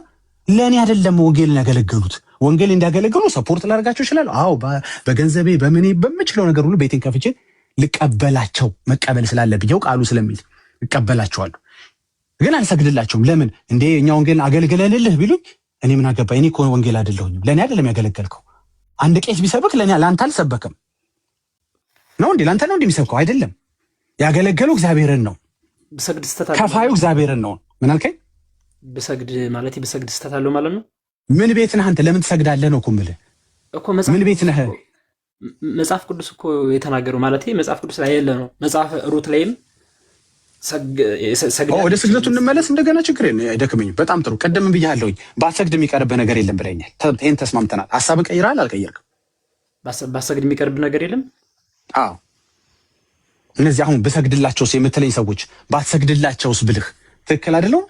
ለእኔ አይደለም ወንጌልን ያገለገሉት። ወንጌል እንዲያገለግሉ ሰፖርት ላደርጋቸው ይችላል። አዎ በገንዘቤ በምኔ በምችለው ነገር ሁሉ ቤቴን ከፍቼ ልቀበላቸው፣ መቀበል ስላለብኝ ቃሉ ስለሚል እቀበላቸዋለሁ። ግን አልሰግድላቸውም። ለምን እንዴ? እኛ ወንጌልን አገልግለንልህ ቢሉኝ እኔ ምን አገባኝ? እኔ እኮ ወንጌል አይደለሁኝም። ለእኔ አይደለም ያገለገልከው። አንድ ቄስ ቢሰብክ ለአንተ አልሰበክም ነው እንዴ? ለአንተ ነው እንዴ የሚሰብከው? አይደለም። ያገለገለው እግዚአብሔርን ነው። ከፋዩ እግዚአብሔርን ነው። ምን አልከኝ? ብሰግድ ማለት ብሰግድ ስተት አለው ማለት ነው። ምን ቤት ነህ አንተ? ለምን ትሰግዳለህ ነው እኮ የምልህ እኮ። ምን ቤት ነህ? መጽሐፍ ቅዱስ እኮ የተናገረው ማለት መጽሐፍ ቅዱስ ላይ ያለ ነው። መጽሐፍ ሩት ላይም ወደ ስግደቱ እንመለስ እንደገና። ችግር አይደክመኝም። በጣም ጥሩ። ቀደም ብያለሁኝ ባትሰግድ የሚቀርብህ ነገር የለም ብለኛል። ይሄን ተስማምተናል። ሀሳብን ቀይረሃል አልቀየርክም? ባሰግድ የሚቀርብ ነገር የለም። አዎ እነዚህ አሁን ብሰግድላቸውስ የምትለኝ ሰዎች ባትሰግድላቸውስ ብልህ ትክክል አይደለም?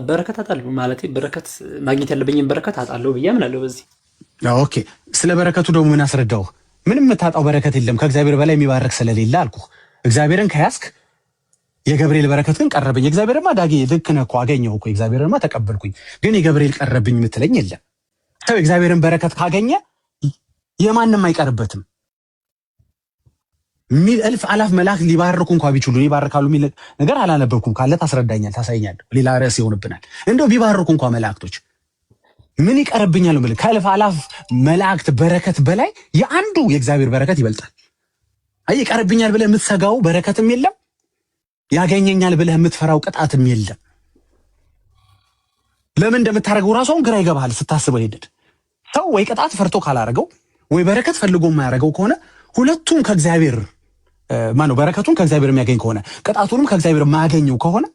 በረከት አጣለሁ ማለት በረከት ማግኘት ያለብኝን በረከት አጣለሁ ብዬ አምናለሁ በዚህ። ኦኬ ስለ በረከቱ ደግሞ ምን አስረዳው? ምንም የምታጣው በረከት የለም ከእግዚአብሔር በላይ የሚባረክ ስለሌለ አልኩህ። እግዚአብሔርን ከያዝክ የገብርኤል በረከት ግን ቀረብኝ። እግዚአብሔርማ ዳጌ ልክ ነህ እኮ አገኘሁ እኮ እግዚአብሔርማ ተቀበልኩኝ፣ ግን የገብርኤል ቀረብኝ የምትለኝ የለም። ሰው የእግዚአብሔርን በረከት ካገኘ የማንም አይቀርበትም። እልፍ አላፍ መላእክት ሊባርኩ እንኳ ቢችሉ ይባርካሉ የሚል ነገር አላነበብኩም። ካለ ታስረዳኛል፣ ታሳይኛለህ። ሌላ ርዕስ ይሆንብናል። እንደው ቢባርኩ እንኳ መላእክቶች ምን ይቀርብኛል ማለት ከእልፍ አላፍ መላእክት በረከት በላይ የአንዱ የእግዚአብሔር በረከት ይበልጣል። አይ ይቀርብኛል ብለህ የምትሰጋው በረከትም የለም፣ ያገኘኛል ብለህ የምትፈራው ቅጣትም የለም። ለምን እንደምታደርገው ራስዎን ግራ ይገባሃል ስታስበው። ሄደድ ሰው ወይ ቅጣት ፈርቶ ካላረገው ወይ በረከት ፈልጎ የማያደርገው ከሆነ ሁለቱም ከእግዚአብሔር ማነው በረከቱን ከእግዚአብሔር የሚያገኝ ከሆነ ቅጣቱንም ከእግዚአብሔር የማያገኘው ከሆነ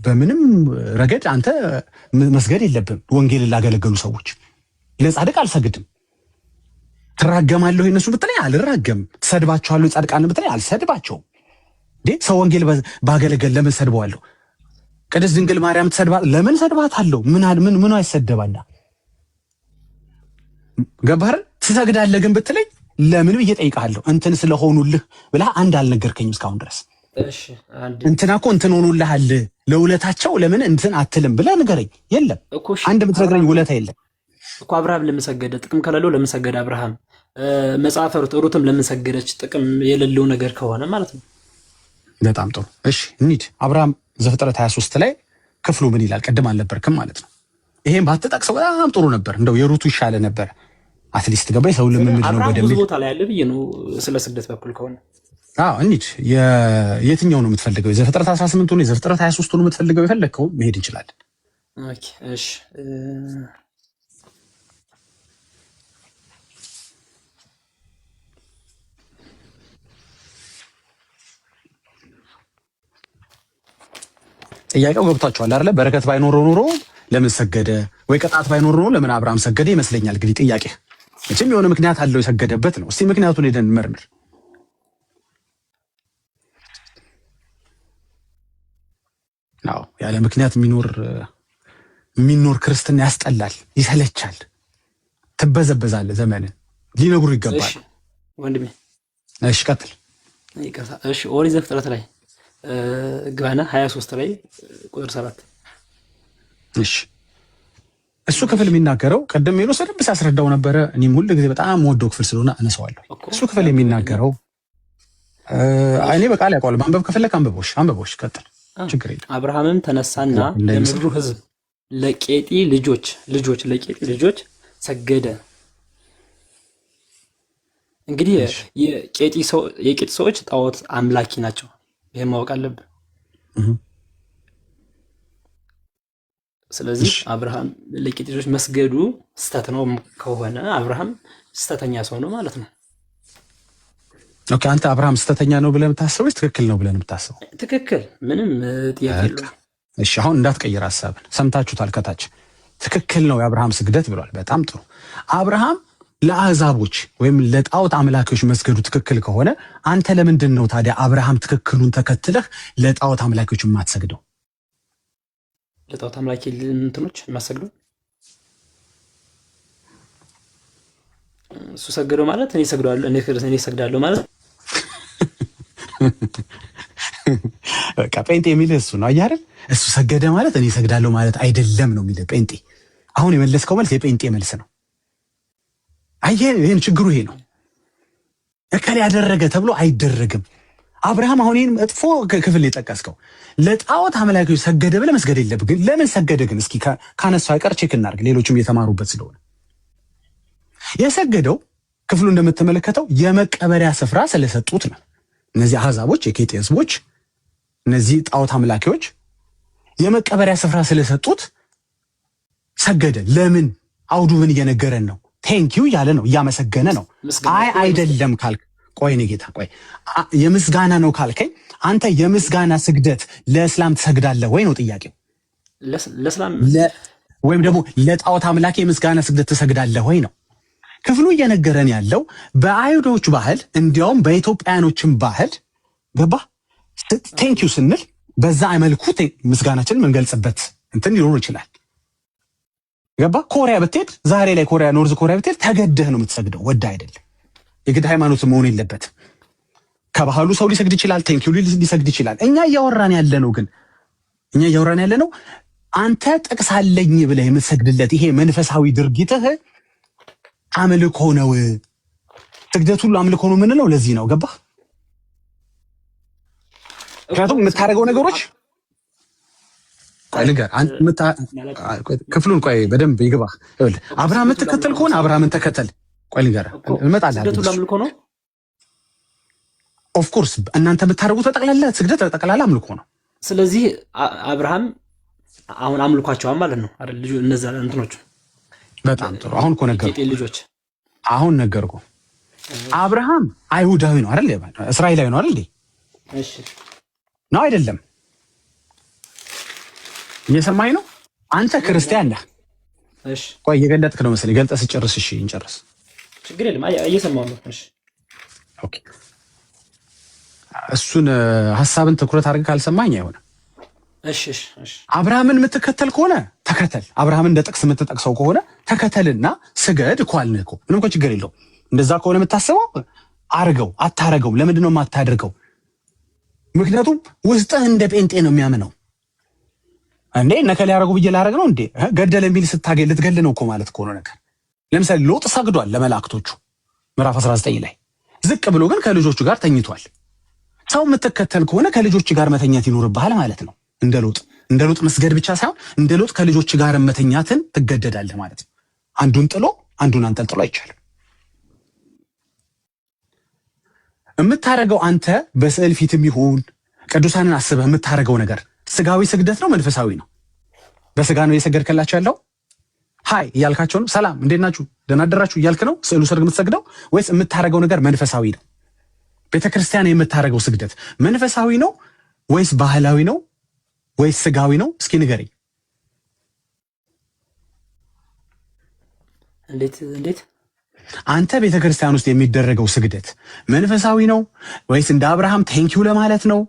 በምንም ረገድ አንተ መስገድ የለብም። ወንጌልን ላገለገሉ ሰዎች ለጻድቅ አልሰግድም። ትራገማለሁ እነሱ ብትለኝ አልራገም። ትሰድባቸዋለሁ ጻድቃን ብትለኝ አልሰድባቸውም። ሰው ወንጌል ባገለገል ለምን ሰድበዋለሁ? ቅድስት ድንግል ማርያም ትሰድባ ለምን ሰድባታለሁ? ምን አይሰደባና ገባህ? ትሰግዳለህ ግን ብትለኝ ለምን ብዬ እጠይቅሃለሁ። እንትን ስለሆኑልህ ብለህ አንድ አልነገርከኝም እስካሁን ድረስ። እንትና እኮ እንትን ሆኑልሃል ለውለታቸው ለምን እንትን አትልም ብለህ ንገረኝ። የለም አንድ የምትነግረኝ ውለታ የለም እኮ። አብርሃም ለምን ሰገደ? ጥቅም ከሌለው ለምን ሰገደ አብርሃም? መጽሐፈ ሩትም ለምን ሰገደች? ጥቅም የሌለው ነገር ከሆነ ማለት ነው። በጣም ጥሩ እሺ እንሂድ። አብርሃም ዘፍጥረት 23 ላይ ክፍሉ ምን ይላል? ቅድም አልነበርክም ማለት ነው። ይሄን ባትጠቅሰው በጣም ጥሩ ነበር። እንደው የሩቱ ይሻለ ነበር። አትሊስት ገባይ ሰው ልምምድ ነው በደም ብዙ ቦታ ላይ ያለ ብዬ ነው ስለ ስግደት በኩል ከሆነ እንሂድ። የትኛው ነው የምትፈልገው? የዘፍጥረት 18 ነው የዘፍጥረት 23 ነው የምትፈልገው? የፈለግከው መሄድ እንችላለን። ኦኬ እሺ ጥያቄው ገብቷችኋል አይደለ? በረከት ባይኖር ኖሮ ለምን ሰገደ? ወይ ቅጣት ባይኖር ኖሮ ለምን አብርሃም ሰገደ ይመስለኛል። እንግዲህ ጥያቄ መቼም የሆነ ምክንያት አለው የሰገደበት ነው። እስቲ ምክንያቱን ሄደን እንመርምር። አዎ ያለ ምክንያት የሚኖር ክርስትና ያስጠላል፣ ይሰለቻል፣ ትበዘበዛለህ። ዘመንን ሊነግሩ ይገባል። እሺ ወንድሜ እሺ ቀጥል። ይቅርታ እሺ ኦሪት ዘፍጥረት ላይ ግባና 23 ላይ ቁጥር 7 እሺ እሱ ክፍል የሚናገረው ቀደም ሜሎስ በደንብ ሲያስረዳው ነበረ። እኔም ሁሉ ጊዜ በጣም ወደው ክፍል ስለሆነ አነሳዋለሁ። እሱ ክፍል የሚናገረው እኔ በቃል ያውቀዋል። ማንበብ ከፈለክ አንብቦሽ ቀጥል፣ ችግር የለም። አብርሃምም ተነሳና ለምድሩ ሕዝብ ለቄጢ ልጆች ሰገደ። እንግዲህ የቄጢ ሰዎች ጣዖት አምላኪ ናቸው። ይሄን ማወቅ አለብን። ስለዚህ አብርሃም ለቄጢ ልጆች መስገዱ ስተት ነው ከሆነ አብርሃም ስተተኛ ሰው ነው ማለት ነው። ኦኬ አንተ አብርሃም ስተተኛ ነው ብለህ የምታስበው ወይስ ትክክል ነው ብለህ የምታስበው? ትክክል፣ ምንም ጥያቄ የለውም። እሺ አሁን እንዳትቀይር ሐሳብን። ሰምታችሁታል ከታች ትክክል ነው የአብርሃም ስግደት ብሏል። በጣም ጥሩ። አብርሃም ለአሕዛቦች ወይም ለጣዖት አምላኪዎች መስገዱ ትክክል ከሆነ አንተ ለምንድን ነው ታዲያ አብርሃም ትክክሉን ተከትለህ ለጣዖት አምላኪዎች የማትሰግደው? ለጣዖት አምላኪ እንትኖች የማትሰግደው እሱ ሰገደው ማለት እኔ ሰግዳለሁ ማለት በቃ ጴንጤ የሚልህ እሱ ነው። አየህ አይደል? እሱ ሰገደ ማለት እኔ ሰግዳለሁ ማለት አይደለም ነው የሚልህ ጴንጤ። አሁን የመለስከው መልስ የጴንጤ መልስ ነው። አየህ ይሄን ችግሩ ይሄ ነው። እከሌ ያደረገ ተብሎ አይደረግም። አብርሃም አሁን ይሄን መጥፎ ክፍል የጠቀስከው ለጣዖት አምላኪዎች ሰገደ ብለህ መስገድ የለብህ። ግን ለምን ሰገደ ግን እስኪ ካነሳው አይቀር ቼክ እናድርግ፣ ሌሎችም እየተማሩበት ስለሆነ። የሰገደው ክፍሉ እንደምትመለከተው የመቀበሪያ ስፍራ ስለሰጡት ነው። እነዚህ አሕዛቦች የኬጢ ሕዝቦች እነዚህ ጣዖት አምላኪዎች የመቀበሪያ ስፍራ ስለሰጡት ሰገደ። ለምን? አውዱ ምን እየነገረን ነው? ቴንኪው እያለ ነው፣ እያመሰገነ ነው። አይደለም ካልክ ቆይ እኔ ጌታ ቆይ የምስጋና ነው ካልከኝ አንተ የምስጋና ስግደት ለእስላም ትሰግዳለህ ወይ ነው ጥያቄው። ለእስላም ወይም ደግሞ ለጣዖት አምላክ የምስጋና ስግደት ትሰግዳለህ ወይ ነው። ክፍሉ እየነገረን ያለው በአይሁዶች ባህል እንዲያውም በኢትዮጵያኖችም ባህል ገባ ቴንኪዩ ስንል በዛ መልኩ ምስጋናችንን የምንገልጽበት እንትን ሊኖር ይችላል። ገባ ኮሪያ ብትሄድ ዛሬ ላይ ኮሪያ ኖርዝ ኮሪያ ብትሄድ ተገደህ ነው የምትሰግደው፣ ወደ አይደለም። የግድ ሃይማኖት መሆን የለበትም። ከባህሉ ሰው ሊሰግድ ይችላል፣ ቴንኪዩ ሊሰግድ ይችላል። እኛ እያወራን ያለ ነው አንተ ጥቅስ አለኝ ብለህ የምትሰግድለት ይሄ መንፈሳዊ ድርጊትህ አምልኮ ነው። ስግደት ሁሉ አምልኮ ነው የምንለው ለዚህ ነው። ገባ? ምክንያቱም የምታደርገው ነገሮች ክፍሉን ቆይ በደንብ ይግባ። አብርሃም የምትከተል ከሆነ አብርሃምን ተከተል። ቆይ ልንገርህ እመጣለሁ። ኦፍ ኮርስ እናንተ የምታደርጉት ስግደት ጠቅላላ አምልኮ ነው። ስለዚህ አብርሃም አሁን አምልኳቸዋል ማለት ነው አይደል? ልጅ እነዛ እንትኖቹ በጣም ጥሩ። አሁን እኮ ልጆች አሁን ነገርኩህ። አብርሃም አይሁዳዊ ነው አይደል? እስራኤላዊ ነው አይደል? እሺ ነው አይደለም? እየሰማኝ ነው? አንተ ክርስቲያን ነህ። እሺ ቆይ እየገለጥክ ነው መሰለኝ። ገልጠህ ስጨርስ እሺ እንጨርስ። ችግር የለም እየሰማሁ ነው። እሺ ኦኬ። እሱን ሐሳብን ትኩረት አድርገህ ካልሰማኝ አይሆንም። እሺ አብርሃምን የምትከተል ከሆነ ተከተል። አብርሃምን እንደ ጥቅስ የምትጠቅሰው ከሆነ ተከተልና ስገድ እኮ አልን እኮ። ምንም እኮ ችግር የለውም። እንደዛ ከሆነ የምታስበው አርገው። አታረገውም። ለምንድን ነው የማታደርገው? ምክንያቱም ውስጥህ እንደ ጴንጤ ነው የሚያምነው። እንዴ ነከሌ ያደረጉ ብዬ ላደርግ ነው እንዴ? ገደለ የሚል ስታገኝ ልትገል ነው እኮ ማለት እኮ ነው ነገር። ለምሳሌ ሎጥ ሰግዷል ለመላእክቶቹ ምዕራፍ 19 ላይ። ዝቅ ብሎ ግን ከልጆቹ ጋር ተኝቷል። ሰው የምትከተል ከሆነ ከልጆች ጋር መተኛት ይኖርብሃል ማለት ነው። እንደ ሎጥ መስገድ ብቻ ሳይሆን እንደ ሎጥ ከልጆች ጋር መተኛትን ትገደዳለህ ማለት ነው። አንዱን ጥሎ አንዱን አንጠልጥሎ አይቻልም። የምታረገው አንተ በስዕል ፊትም ይሁን ቅዱሳንን አስበህ የምታረገው ነገር ስጋዊ ስግደት ነው መንፈሳዊ ነው? በስጋ ነው እየሰገድከላቸው ያለው? ሃይ እያልካቸው ነው? ሰላም እንዴት ናችሁ ደህና አደራችሁ እያልክ ነው ስዕሉ ስር የምትሰግደው? ወይስ የምታረገው ነገር መንፈሳዊ ነው? ቤተክርስቲያን የምታረገው ስግደት መንፈሳዊ ነው ወይስ ባህላዊ ነው ወይስ ስጋዊ ነው? እስኪ ንገረኝ። እንዴት አንተ ቤተክርስቲያን ውስጥ የሚደረገው ስግደት መንፈሳዊ ነው ወይስ እንደ አብርሃም ቴንኪው ለማለት ነው?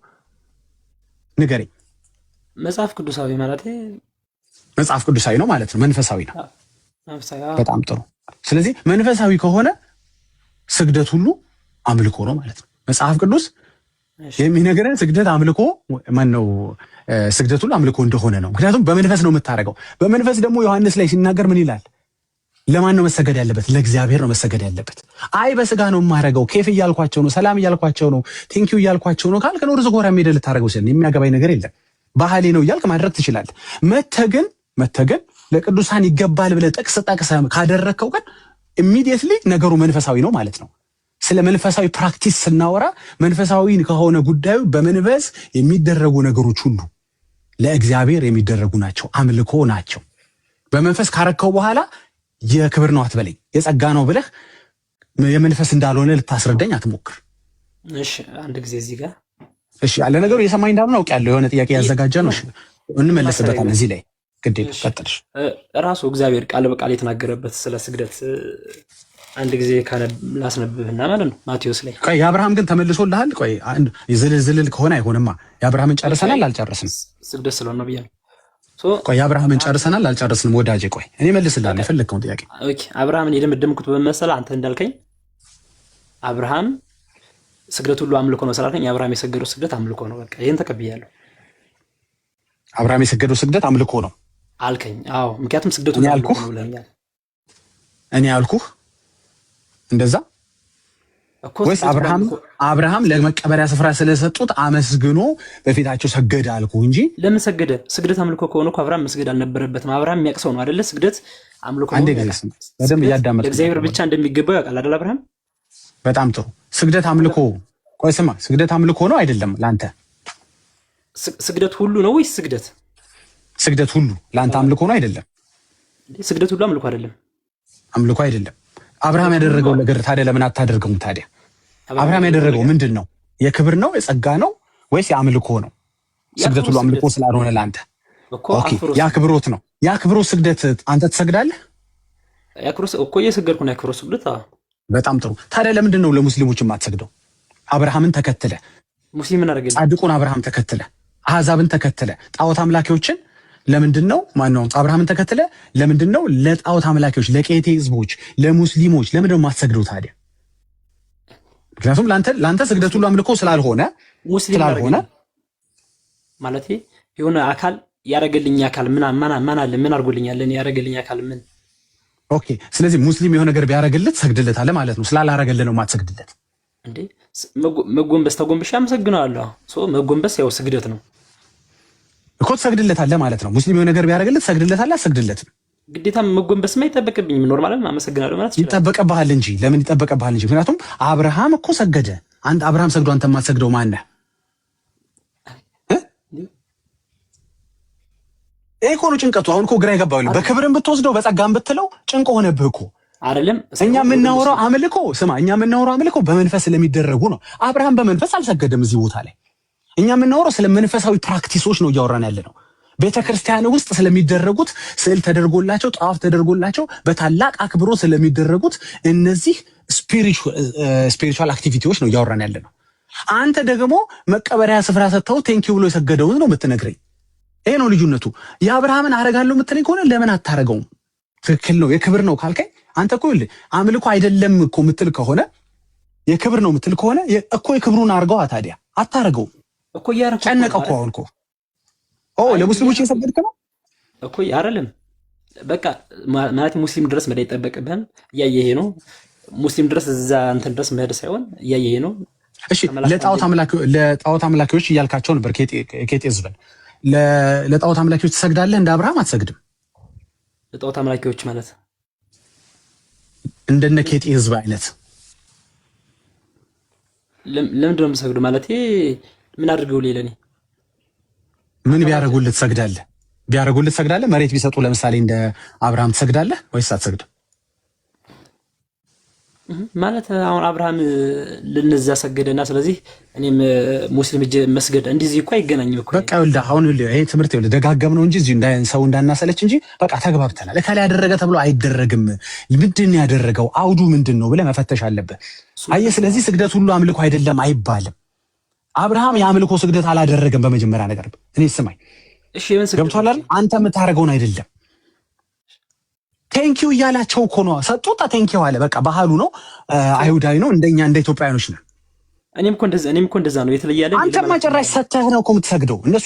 ንገረኝ። መጽሐፍ ቅዱሳዊ ማለት መጽሐፍ ቅዱሳዊ ነው ማለት ነው። መንፈሳዊ ነው። በጣም ጥሩ። ስለዚህ መንፈሳዊ ከሆነ ስግደት ሁሉ አምልኮ ነው ማለት ነው። መጽሐፍ ቅዱስ የሚነገረን ስግደት አምልኮ ማነው? ስግደት ሁሉ አምልኮ እንደሆነ ነው። ምክንያቱም በመንፈስ ነው የምታደርገው። በመንፈስ ደግሞ ዮሐንስ ላይ ሲናገር ምን ይላል? ለማን ነው መሰገድ ያለበት? ለእግዚአብሔር ነው መሰገድ ያለበት። አይ በስጋ ነው የማደርገው፣ ኬፍ እያልኳቸው ነው፣ ሰላም እያልኳቸው ነው፣ ቴንኪው እያልኳቸው ነው ካልክ ኖር ዝጎራ ሜዳ ልታደርገው ሲል የሚያገባኝ ነገር የለም። ባህሌ ነው እያልክ ማድረግ ትችላለህ። መተገን ለቅዱሳን ይገባል ብለህ ጠቅሰህ ካደረግከው ግን ኢሚዲየትሊ ነገሩ መንፈሳዊ ነው ማለት ነው። ስለ መንፈሳዊ ፕራክቲስ ስናወራ መንፈሳዊ ከሆነ ጉዳዩ በመንፈስ የሚደረጉ ነገሮች ሁሉ ለእግዚአብሔር የሚደረጉ ናቸው፣ አምልኮ ናቸው። በመንፈስ ካረከው በኋላ የክብር ነው አትበለኝ፣ የጸጋ ነው ብለህ የመንፈስ እንዳልሆነ ልታስረዳኝ አትሞክር። እሺ አንድ ጊዜ እዚህ ጋር እሺ ያለ ነገሩ የሰማኝ እንዳልሆነ አውቃለሁ። የሆነ ጥያቄ ያዘጋጀ ነው፣ እንመለስበታለን። እዚህ ላይ ግድ ቀጥልሽ። ራሱ እግዚአብሔር ቃል በቃል የተናገረበት ስለ ስግደት አንድ ጊዜ ላስነብብና ማለት ነው ማቴዎስ ላይ። ቆይ የአብርሃም ግን ተመልሶልሃል? ቆይ ዝልል ከሆነ አይሆንማ። የአብርሃምን ጨርሰናል አልጨረስንም? ስግደት ስለሆነ ነው ብያለሁ። ቆይ የአብርሃምን ጨርሰናል አልጨረስንም? ወዳጄ ቆይ እኔ መልስልሃለሁ የፈለግከውን ጥያቄ። ኦኬ አብርሃምን የደመደምኩት በመሰለ አንተ እንዳልከኝ አብርሃም ስግደት ሁሉ አምልኮ ነው ስላልከኝ አብርሃም የሰገደው ስግደት አምልኮ ነው። በቃ ይሄን ተቀብያለሁ። አብርሃም የሰገደው ስግደት አምልኮ ነው አልከኝ? አዎ ምክንያቱም ስግደቱ ሁሉ አምልኮ ነው ብለኛል። እኔ ያልኩህ እንደዛ ወይስ አብርሃም ለመቀበሪያ ስፍራ ስለሰጡት አመስግኖ በፊታቸው ሰገደ አልኩህ እንጂ ለምን ሰገደ? ስግደት አምልኮ ከሆነ እኮ አብርሃም መስገድ አልነበረበትም። አብርሃም የሚያቅሰው ነው አይደለ? ስግደት አምልኮ ነው። በደንብ እያዳመጥኩ ለእግዚአብሔር ብቻ እንደሚገባው ያውቃል አይደል አብርሃም? በጣም ጥሩ። ስግደት አምልኮ ቆይ ስማ፣ ስግደት አምልኮ ነው አይደለም ላንተ? ስግደት ሁሉ ነው ወይስ ስግደት ሁሉ ላንተ አምልኮ ነው አይደለም? ስግደት ሁሉ አምልኮ አይደለም። አምልኮ አይደለም። አብርሃም ያደረገው ነገር ታዲያ ለምን አታደርገውም ታዲያ? አብርሃም ያደረገው ምንድን ነው? የክብር ነው የጸጋ ነው ወይስ የአምልኮ ነው? ስግደት ሁሉ አምልኮ ስላልሆነ ላንተ ኦኬ፣ የአክብሮት ነው። የአክብሮት ስግደት አንተ ትሰግዳለህ? ያክሮስ እኮ እየሰገድኩ ነው። ያክሮስ ስግደት በጣም ጥሩ። ታዲያ ለምንድን ነው ለሙስሊሞች የማትሰግደው? አብርሃምን ተከትለ ሙስሊምን አደረገኝ ጻድቁን አብርሃም ተከትለ አሕዛብን ተከትለ ጣዖት አምላኪዎችን ለምንድን ነው ማነው አብርሃምን ተከትለ ለምንድን ነው ለጣዖት አምላኪዎች ለቄቴ ህዝቦች ለሙስሊሞች ለምንድን ነው የማትሰግደው ታዲያ? ምክንያቱም ላንተ ስግደት ሁሉ አምልኮ ስላልሆነ ማለት የሆነ አካል ያረገልኝ አካል ምን አለ ምን አድርጎልኛል? እኔ ያረገልኝ አካል ምን? ኦኬ። ስለዚህ ሙስሊም የሆነ ነገር ቢያረግልህ ትሰግድለታለህ ማለት ነው። ስላላረገልህ ነው የማትሰግድለት እንዴ? መጎንበስ ተጎንብሻ አመሰግናለሁ። መጎንበስ ያው ስግደት ነው እኮ ትሰግድለታለህ ማለት ነው። ሙስሊም የሆነ ነገር ቢያረግልህ ትሰግድለታለህ አትሰግድለትም? ግዴታ መጎንበስማ አይጠበቅብኝም። ኖርማል አመሰግናለሁ ማለት ይችላል። ይጠበቅብሃል እንጂ። ለምን ይጠበቅብሃል እንጂ? ምክንያቱም አብርሃም እኮ ሰገደ። አንተ አብርሃም ሰግዶ አንተ የማትሰግደው ማን ነህ? ይሄ እኮ ነው ጭንቀቱ። አሁን እኮ ግራ የገባው በክብርም ብትወስደው በጸጋም ብትለው ጭንቅ ሆነብህ እኮ። አይደለም እኛ የምናወራው አምልኮ እኛ የምናወራው አምልኮ በመንፈስ ስለሚደረጉ ነው። አብርሃም በመንፈስ አልሰገደም እዚህ ቦታ ላይ። እኛ የምናወራው ስለ መንፈሳዊ ፕራክቲሶች ነው እያወራን ያለ ነው። ቤተ ክርስቲያን ውስጥ ስለሚደረጉት ስዕል ተደርጎላቸው ጣፍ ተደርጎላቸው በታላቅ አክብሮ ስለሚደረጉት እነዚህ ስፒሪቹዋል አክቲቪቲዎች ነው እያወራን ያለ ነው። አንተ ደግሞ መቀበሪያ ስፍራ ሰጥተው ቴንኪው ብሎ የሰገደውን ነው የምትነግረኝ። ይሄ ነው ልዩነቱ። የአብርሃምን አረጋለሁ የምትለኝ ከሆነ ለምን አታረገውም? ትክክል ነው የክብር ነው ካልከኝ አንተ እኮ አምልኮ አይደለም እኮ የምትል ከሆነ የክብር ነው የምትል ከሆነ እኮ የክብሩን አርገዋ። ታዲያ አታረገውም እኮ ጨነቀ እኮ አሁን እኮ ለሙስሊሞች የሰገድክ ነው እኮ አይደለም። በቃ ማለት ሙስሊም ድረስ መሄድ አይጠበቅብህም። እያየህ ነው። ሙስሊም ድረስ እዛ እንትን ድረስ መሄድ ሳይሆን እያየህ ነው። እሺ ለጣዖት አምላኪዎች እያልካቸው ነበር። ኬጤ ህዝብን ለጣዖት አምላኪዎች ትሰግዳለህ? እንደ አብርሃም አትሰግድም። ለጣዖት አምላኪዎች ማለት እንደነ ኬጤ ህዝብ አይነት ለምንድን ነው የምሰግዱ? ማለት ምን አድርገው ለኔ ምን ቢያረጉልህ ትሰግዳለህ? ቢያረጉልህ ትሰግዳለህ? መሬት ቢሰጡ ለምሳሌ እንደ አብርሃም ትሰግዳለህ ወይስ አትሰግድም? ማለት አሁን አብርሃም ለነዛ ሰገደና ስለዚህ እኔም ሙስሊም እጅ መስገድ እንደዚህ እኮ አይገናኝም እኮ። በቃ አሁን ይሄ ትምህርት ደጋገም ነው እንጂ እዚህ ሰው እንዳናሰለች እንጂ በቃ ተግባብተናል። እከሌ ያደረገ ተብሎ አይደረግም። ምንድን ነው ያደረገው? አውዱ ምንድን ነው ብለህ መፈተሽ አለብህ። አየህ፣ ስለዚህ ስግደት ሁሉ አምልኮ አይደለም አይባልም። አብርሃም የአምልኮ ስግደት አላደረገም። በመጀመሪያ ነገር እኔ ስማኝ፣ እሺ ምን ስግደት ገብቶሃል አይደል? አንተ የምታደርገውን አይደለም። ቴንኪው እያላቸው እኮ ነው ሰጡት። ቴንኪው አለ። በቃ ባህሉ ነው፣ አይሁዳዊ ነው። እንደኛ እንደ ኢትዮጵያውያኖች ነን። እኔም እኮ እንደዛ ነው። የተለየ አይደል? አንተማ ጭራሽ ሰተህ ነው እኮ የምትሰግደው። እነሱ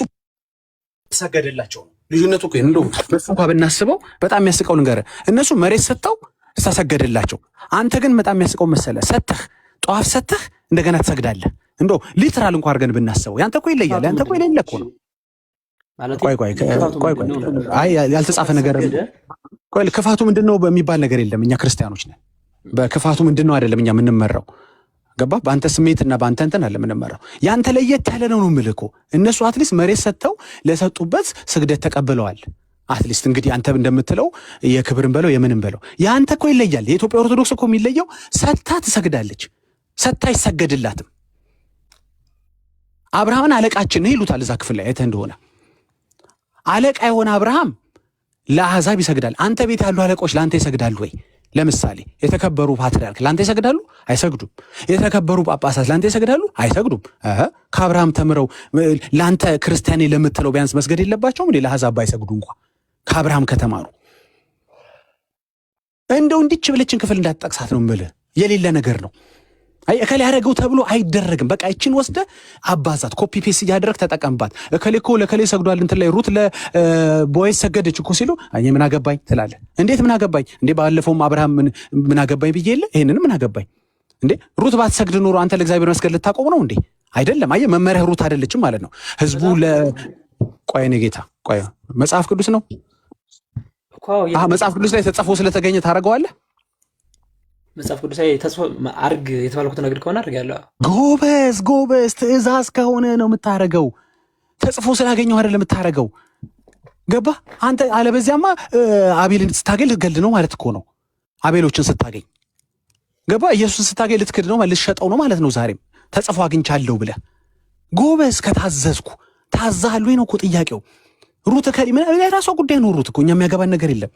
ተሰገደላቸው ነው ልዩነቱ እኮ። እንደው በሱ እንኳን ብናስበው በጣም የሚያስቀው ነገር እነሱ መሬት ሰጥተው ተሰገደላቸው። አንተ ግን በጣም የሚያስቀው መሰለህ፣ ሰተህ ጧፍ ሰተህ እንደገና ትሰግዳለህ። እንደው ሊትራል እንኳን አድርገን ብናስበው ያንተ እኮ ይለያል። ያንተ እኮ የሌለ እኮ ነው። ቆይ አይ ያልተጻፈ ነገር ቆይ ክፋቱ ምንድነው በሚባል ነገር የለም። እኛ ክርስቲያኖች ነን። በክፋቱ ምንድነው አይደለም እኛ የምንመራው። ገባ? በአንተ ስሜትና በአንተ እንትን አለ የምንመራው። ያንተ ለየት ያለ ነው የምልህ እኮ። እነሱ አትሊስት መሬት ሰጥተው ለሰጡበት ስግደት ተቀብለዋል። አትሊስት እንግዲህ አንተ እንደምትለው የክብርን በለው የምንም በለው ያንተ እኮ ይለያል። የኢትዮጵያ ኦርቶዶክስ እኮ የሚለየው ሰታ ትሰግዳለች፣ ሰታ አይሰገድላትም። አብርሃምን አለቃችን ነው ይሉታል እዛ ክፍል ላይ አይተህ እንደሆነ። አለቃ የሆነ አብርሃም ለአሕዛብ ይሰግዳል። አንተ ቤት ያሉ አለቆች ለአንተ ይሰግዳሉ ወይ? ለምሳሌ የተከበሩ ፓትርያርክ ለአንተ ይሰግዳሉ? አይሰግዱም። የተከበሩ ጳጳሳት ለአንተ ይሰግዳሉ? አይሰግዱም። ከአብርሃም ተምረው ለአንተ ክርስቲያኔ ለምትለው ቢያንስ መስገድ የለባቸውም? ለአሕዛብ ባይሰግዱ እንኳ ከአብርሃም ከተማሩ። እንደው እንዲች ብለችን ክፍል እንዳትጠቅሳት ነው የምልህ። የሌለ ነገር ነው። እከሌ ያደረገው ተብሎ አይደረግም። በቃ እችን ወስደ አባዛት፣ ኮፒ ፔስት እያደረግ ተጠቀምባት። እከሌ እኮ ለከሌ ሰግዷል እንትን ላይ ሩት ለቦዔዝ ሰገደች እኮ ሲሉ እኔ ምን አገባኝ ትላለህ። እንዴት ምን አገባኝ እንዴ? ባለፈውም አብርሃም ምን አገባኝ ብዬ የለ ይሄንንም ምን አገባኝ እንዴ? ሩት ባትሰግድ ኖሮ አንተ ለእግዚአብሔር መስገድ ልታቆም ነው እንዴ? አይደለም። አየህ መመሪያ ሩት አይደለችም ማለት ነው። ህዝቡ ቆይ እኔ ጌታ ቆይ መጽሐፍ ቅዱስ ነው መጽሐፍ ቅዱስ ላይ ተጽፎ ስለተገኘ ታደርገዋለህ? መጽሐፍ ቅዱስ ላይ ተጽፎ አርግ የተባልኩት ነገር ከሆነ አድርጋለሁ። ጎበዝ። ትእዛዝ ከሆነ ነው የምታረገው። ተጽፎ ስላገኘው አይደለም የምታረገው። ገባ አንተ? አለበዚያማ አቤልን ስታገኝ ልትገል ነው ማለት እኮ ነው። አቤሎችን ስታገኝ ገባ? ኢየሱስን ስታገኝ ልትክድ ነው ማለት ልትሸጠው ነው ማለት ነው። ዛሬም ተጽፎ አግኝቻለሁ ብለህ ጎበዝ። ከታዘዝኩ ታዛሃል ወይ ነው እኮ ጥያቄው። ሩት ከሪም የራሷ ጉዳይ ነው። ሩት እኮ እኛ የሚያገባን ነገር የለም።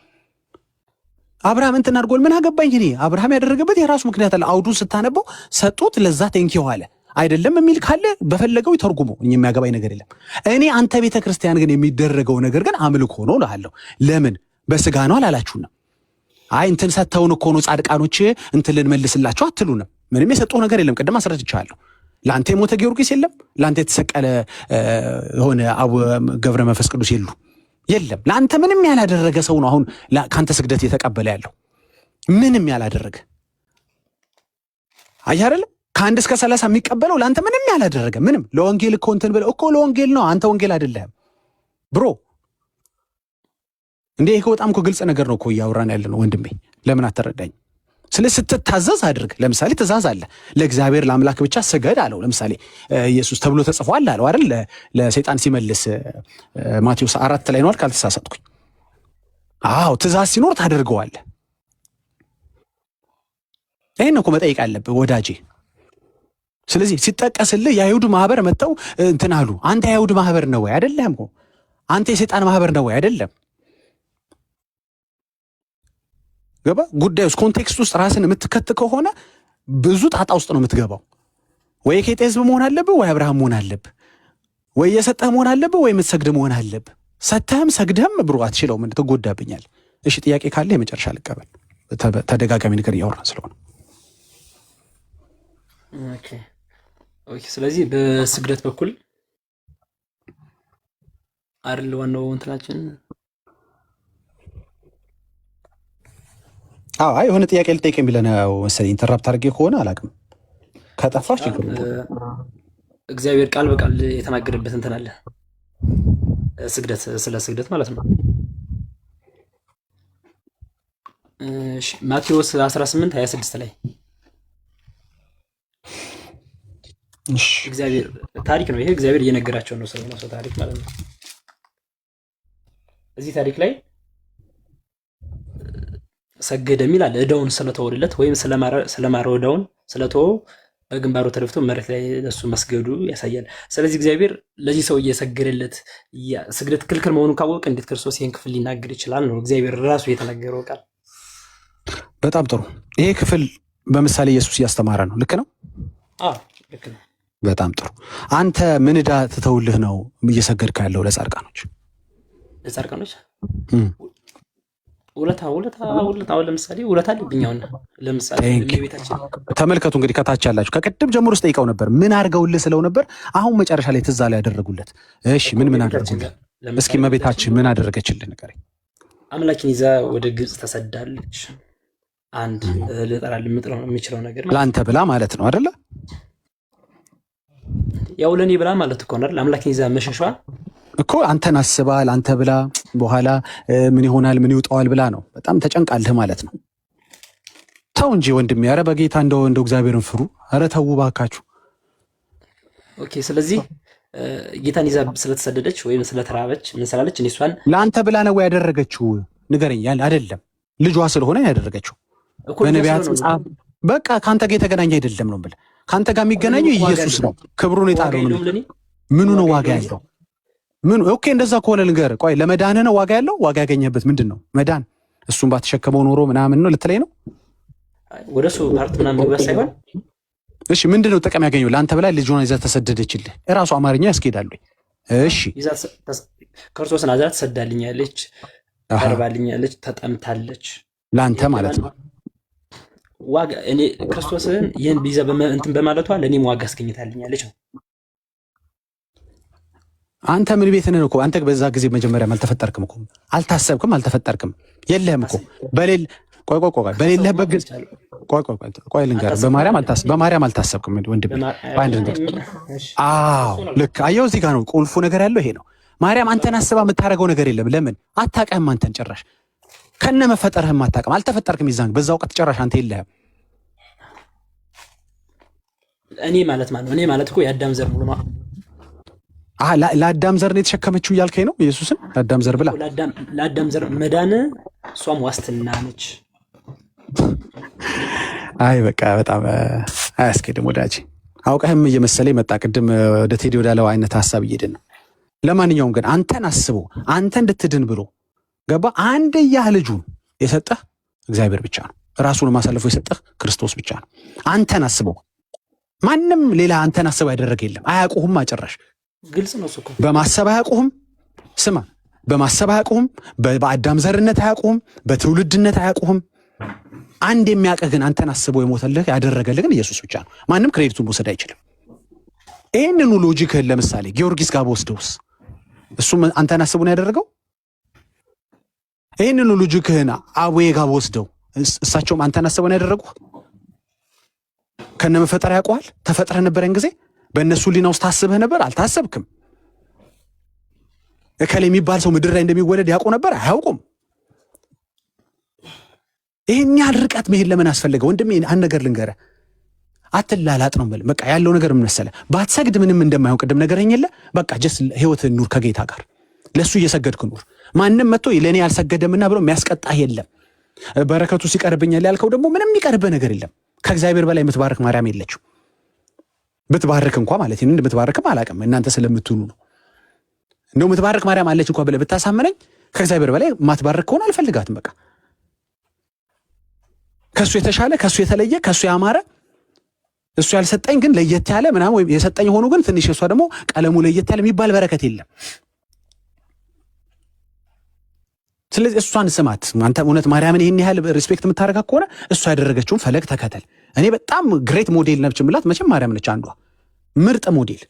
አብርሃም እንትን አድርጎል ምን አገባኝ እኔ። አብርሃም ያደረገበት የራሱ ምክንያት አለ። አውዱን ስታነበው ሰጡት ለዛ ቴንኪው አለ አይደለም የሚል ካለ በፈለገው ይተርጉሙ። የሚያገባኝ ነገር የለም። እኔ አንተ ቤተ ክርስቲያን ግን የሚደረገው ነገር ግን አምልኮ ነው እልሃለሁ። ለምን በስጋ ነው አላላችሁንም? አይ እንትን ሰተውን እኮ ነው ጻድቃኖች እንትን ልንመልስላቸው አትሉንም? ምንም የሰጠው ነገር የለም። ቅድም አስረድቻለሁ። ለአንተ የሞተ ጊዮርጊስ የለም። ለአንተ የተሰቀለ የሆነ ገብረ መንፈስ ቅዱስ የለም። ለአንተ ምንም ያላደረገ ሰው ነው አሁን ከአንተ ስግደት እየተቀበለ ያለው። ምንም ያላደረገ አየህ አይደለም? ከ1 እስከ 30 የሚቀበለው ለአንተ ምንም ያላደረገ ምንም። ለወንጌል እኮ እንትን ብለህ እኮ ለወንጌል ነው። አንተ ወንጌል አይደለህም ብሮ። እንዴ ይሄ በጣም እኮ ግልጽ ነገር ነው እኮ እያወራን ያለ ነው ወንድሜ። ለምን አትረዳኝ? ስለዚህ ስትታዘዝ አድርግ። ለምሳሌ ትእዛዝ አለ። ለእግዚአብሔር ለአምላክ ብቻ ስገድ አለው። ለምሳሌ ኢየሱስ ተብሎ ተጽፏል አለው አይደል? ለሰይጣን ሲመልስ ማቴዎስ 4 ላይ ነው ካልተሳሳትኩኝ። አዎ ትእዛዝ ሲኖር ታደርገዋለህ። ይሄን እኮ መጠየቅ አለብህ ወዳጄ። ስለዚህ ሲጠቀስልህ የአይሁድ ማህበር መጥተው እንትን አሉ። አንተ የአይሁድ ማህበር ነው ወይ አይደለም? አንተ የሰይጣን ማህበር ነው ወይ አይደለም? ገባ? ጉዳዩ ውስጥ ኮንቴክስት ውስጥ ራስን የምትከት ከሆነ ብዙ ጣጣ ውስጥ ነው የምትገባው። ወይ የኬጤ ህዝብ መሆን አለብህ፣ ወይ አብርሃም መሆን አለብህ፣ ወይ የሰጠህ መሆን አለብህ፣ ወይ የምትሰግድ መሆን አለብህ። ሰተህም ሰግደህም ብሩ አትችለው። ምን ትጎዳብኛል? እሺ ጥያቄ ካለ የመጨረሻ ልቀበል። ተደጋጋሚ ነገር እያወራን ስለሆነ ኦኬ። ስለዚህ በስግደት በኩል አይደል ዋናው እንትናችን። አዎ አይ የሆነ ጥያቄ ልጠይቅ የሚለው ነው መሰለኝ። ኢንተራፕት አድርጌ ከሆነ አላውቅም። ከጠፋሽ ችግር እግዚአብሔር ቃል በቃል የተናገረበት እንትን አለ። ስግደት ስለ ስግደት ማለት ነው። እሺ ማቴዎስ 18:26 ላይ እግዚአብሔር ታሪክ ነው ይሄ። እግዚአብሔር እየነገራቸው ነው ስለሆነ ሰው ታሪክ ማለት ነው። እዚህ ታሪክ ላይ ሰገደ የሚል አለ። ዕዳውን ስለተወለለት ወይም ስለማረው ዕዳውን ስለተወው በግንባሩ ተደፍቶ መሬት ላይ ለሱ መስገዱ ያሳያል። ስለዚህ እግዚአብሔር ለዚህ ሰው እየሰገደለት ስግደት ክልክል መሆኑን ካወቀ እንዴት ክርስቶስ ይህን ክፍል ሊናገር ይችላል? ነው እግዚአብሔር ራሱ የተናገረው ቃል። በጣም ጥሩ። ይሄ ክፍል በምሳሌ ኢየሱስ እያስተማረ ነው። ልክ ነው? አዎ ልክ ነው። በጣም ጥሩ። አንተ ምን ዕዳ ትተውልህ ነው እየሰገድክ ያለው ለጻድቃኖች? ለጻድቃኖች ውለታ ለምሳሌ ውለታ አለብኛውን ለምሳሌ ቤታችን ተመልከቱ። እንግዲህ ከታች ያላችሁ ከቅድም ጀምሮ ስጠይቀው ነበር ምን አድርገውልህ ስለው ነበር። አሁን መጨረሻ ላይ ትዝ ላይ ያደረጉለት። እሺ ምን አደረጉልህ? እስኪ እመቤታችን ምን አደረገችልህ ንገረኝ። አምላኪን ይዛ ወደ ግብፅ ተሰዳለች። አንድ ልጠራል የምችለው ነገር ለአንተ ብላ ማለት ነው አይደለ? ያው ለኔ ብላ ማለት እኮ ነው አይደል? አምላኪን ይዛ መሸሿ እኮ አንተን አስባ ለአንተ ብላ በኋላ ምን ይሆናል ምን ይውጣዋል ብላ ነው። በጣም ተጨንቃልህ ማለት ነው። ተው እንጂ ወንድሜ፣ ኧረ በጌታ እንደው እግዚአብሔርን ፍሩ። ኧረ ተው ባካችሁ። ኦኬ። ስለዚህ ጌታን ይዛ ስለተሰደደች ወይም ስለተራበች ምን ስላለች እኔ እሷን ለአንተ ብላ ነው ያደረገችው ንገረኝ። አይደለም ልጇ ስለሆነ ያደረገችው በነቢያት መጽሐፍ በቃ ከአንተ ጋር የተገናኘ አይደለም ነው ብለህ ከአንተ ጋር የሚገናኘው ኢየሱስ ነው። ክብሩን የጣለው ነው። ምኑ ነው ዋጋ ያለው? ምን? ኦኬ እንደዛ ከሆነ ልንገርህ። ቆይ ለመዳንህ ነው ዋጋ ያለው? ዋጋ ያገኘበት ምንድን ነው? መዳን እሱን ባትሸከመው ኖሮ ምናምን ነው ልትለኝ ነው? ወደ እሱ ፓርት ምናምን መግባት ሳይሆን እሺ ምንድን ነው ጥቅም ያገኘው? ለአንተ በላይ ልጇን ይዛ ተሰደደችልህ። እራሱ አማርኛ ያስኬዳሉ። እሺ ክርስቶስን አዛ ተሰዳልኛለች፣ ቀርባልኛለች፣ ተጠምታለች ለአንተ ማለት ነው። ዋጋ እኔ ክርስቶስን ይህን ቢዛ እንትን በማለቷ ለእኔም ዋጋ አስገኝታልኛለች ነው። አንተ ምን ቤት ነህ እኮ አንተ በዛ ጊዜ መጀመሪያም አልተፈጠርክም እኮ አልታሰብክም፣ አልተፈጠርክም፣ የለህም እኮ ቆይ በሌለህበት ጊዜ ቆይ ልንገርህ፣ በማርያም አልታሰብክም ወንድሜ። አንድ ነገር አዎ ልክ አየው፣ እዚህ ጋር ነው ቁልፉ ነገር ያለው ይሄ ነው። ማርያም አንተን አስባ የምታደርገው ነገር የለም። ለምን አታውቅህም? አንተን ጭራሽ ከነ መፈጠርህም አታውቅም፣ አልተፈጠርክም። ይዛን በዛ ወቅት ጭራሽ አንተ የለህም። እኔ ማለት እኔ ማለት እኮ የአዳም ዘር ሙሉ ነው። ለአዳም ዘር ነው የተሸከመችው እያልከኝ ነው? ኢየሱስን ለአዳም ዘር ብላ ለአዳም ዘር መዳን እሷም ዋስትና ነች። አይ በቃ በጣም አያስኬድም ወዳጅ። አውቀህም እየመሰለኝ መጣ። ቅድም ወደ ቴዲ ወዳለው አይነት ሀሳብ እየሄድን ነው። ለማንኛውም ግን አንተን አስቦ አንተ እንድትድን ብሎ ገባ አንድያ ልጁን የሰጠህ እግዚአብሔር ብቻ ነው። ራሱን ማሳለፎ የሰጠህ ክርስቶስ ብቻ ነው። አንተን አስበው። ማንም ሌላ አንተን አስበው ያደረገ የለም። አያውቁህም። አጭራሽ ግልጽ ነው እኮ በማሰብ አያውቁህም። ስማ፣ በማሰብ አያውቁህም። በአዳም ዘርነት አያውቁህም። በትውልድነት አያውቁህም። አንድ የሚያውቅህ ግን አንተን አስበው የሞተልህ ያደረገልህ ግን ኢየሱስ ብቻ ነው። ማንም ክሬዲቱን መውሰድ አይችልም። ይህንኑ ሎጂክህን ለምሳሌ ጊዮርጊስ ጋር በወስደውስ እሱም አንተን አስበው ነው ያደረገው። ይህንኑ ሎጂክህን አቡዬ ጋር በወስደው እሳቸውም አንተን አስበው ነው ያደረጉህ። ከነመፈጠር ያውቀዋል። ተፈጥረህ ነበር ያን ጊዜ። በእነሱ ሊና ውስጥ ታስበህ ነበር? አልታሰብክም። እከሌ የሚባል ሰው ምድር ላይ እንደሚወለድ ያውቁ ነበር? አያውቁም። ይህን ያህል ርቀት መሄድ ለምን አስፈለገ? ወንድሜ አንድ ነገር ልንገርህ፣ አትላላጥ ነው የምልህ። በቃ ያለው ነገር ምን መሰለህ? ባትሰግድ ምንም እንደማይሆን ቅድም ነገረኝ የለ። በቃ ጀስት ህይወትህን ኑር ከጌታ ጋር፣ ለእሱ እየሰገድክ ኑር። ማንም መጥቶ ለእኔ ያልሰገደምና ብሎ የሚያስቀጣህ የለም። በረከቱ ሲቀርብኛል ያልከው ደግሞ ምንም የሚቀርብህ ነገር የለም። ከእግዚአብሔር በላይ የምትባርክ ማርያም የለችው። ብትባርክ እንኳ ማለት ይህን ብትባርክም አላውቅም፣ እናንተ ስለምትሉ ነው። እንደው የምትባርክ ማርያም አለች እንኳ ብለህ ብታሳመነኝ ከእግዚአብሔር በላይ ማትባርክ ከሆነ አልፈልጋትም። በቃ ከእሱ የተሻለ ከእሱ የተለየ ከእሱ ያማረ እሱ ያልሰጠኝ ግን ለየት ያለ ምናምን ወይም የሰጠኝ ሆኖ ግን ትንሽ እሷ ደግሞ ቀለሙ ለየት ያለ የሚባል በረከት የለም። ስለዚህ እሷን ስማት። አንተ እውነት ማርያምን ይህን ያህል ሪስፔክት የምታደርጋ ከሆነ እሷ ያደረገችውን ፈለግ ተከተል። እኔ በጣም ግሬት ሞዴል ነች ምላት መቼም ማርያም ነች አንዷ ምርጥ ሞዴል።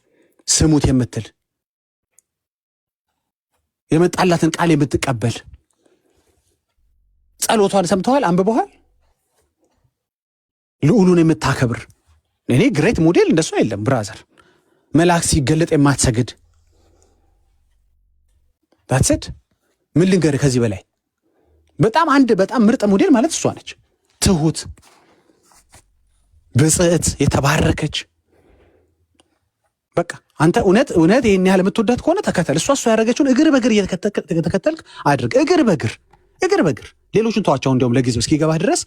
ስሙት የምትል የመጣላትን ቃል የምትቀበል ጸሎቷን ሰምተዋል፣ አንብበዋል። ልዑሉን የምታከብር እኔ ግሬት ሞዴል እንደሷ የለም ብራዘር። መልአክ ሲገለጥ የማትሰግድ ታትሰድ ምን ልንገርህ ከዚህ በላይ በጣም ምርጥ ሞዴል ማለት እሷ ነች። ትሁት፣ ብጽዕት፣ የተባረከች። በቃ አንተ እውነት ይህን ያህል የምትወዳት ከሆነ ተከተል። እሷ ያደረገችውን እግር በእግር እየተከተልክ አድርግ። እግር በእግር ሌሎችን ተዋቸው። እንዲያውም ለጊዜው እስኪገባህ ድረስ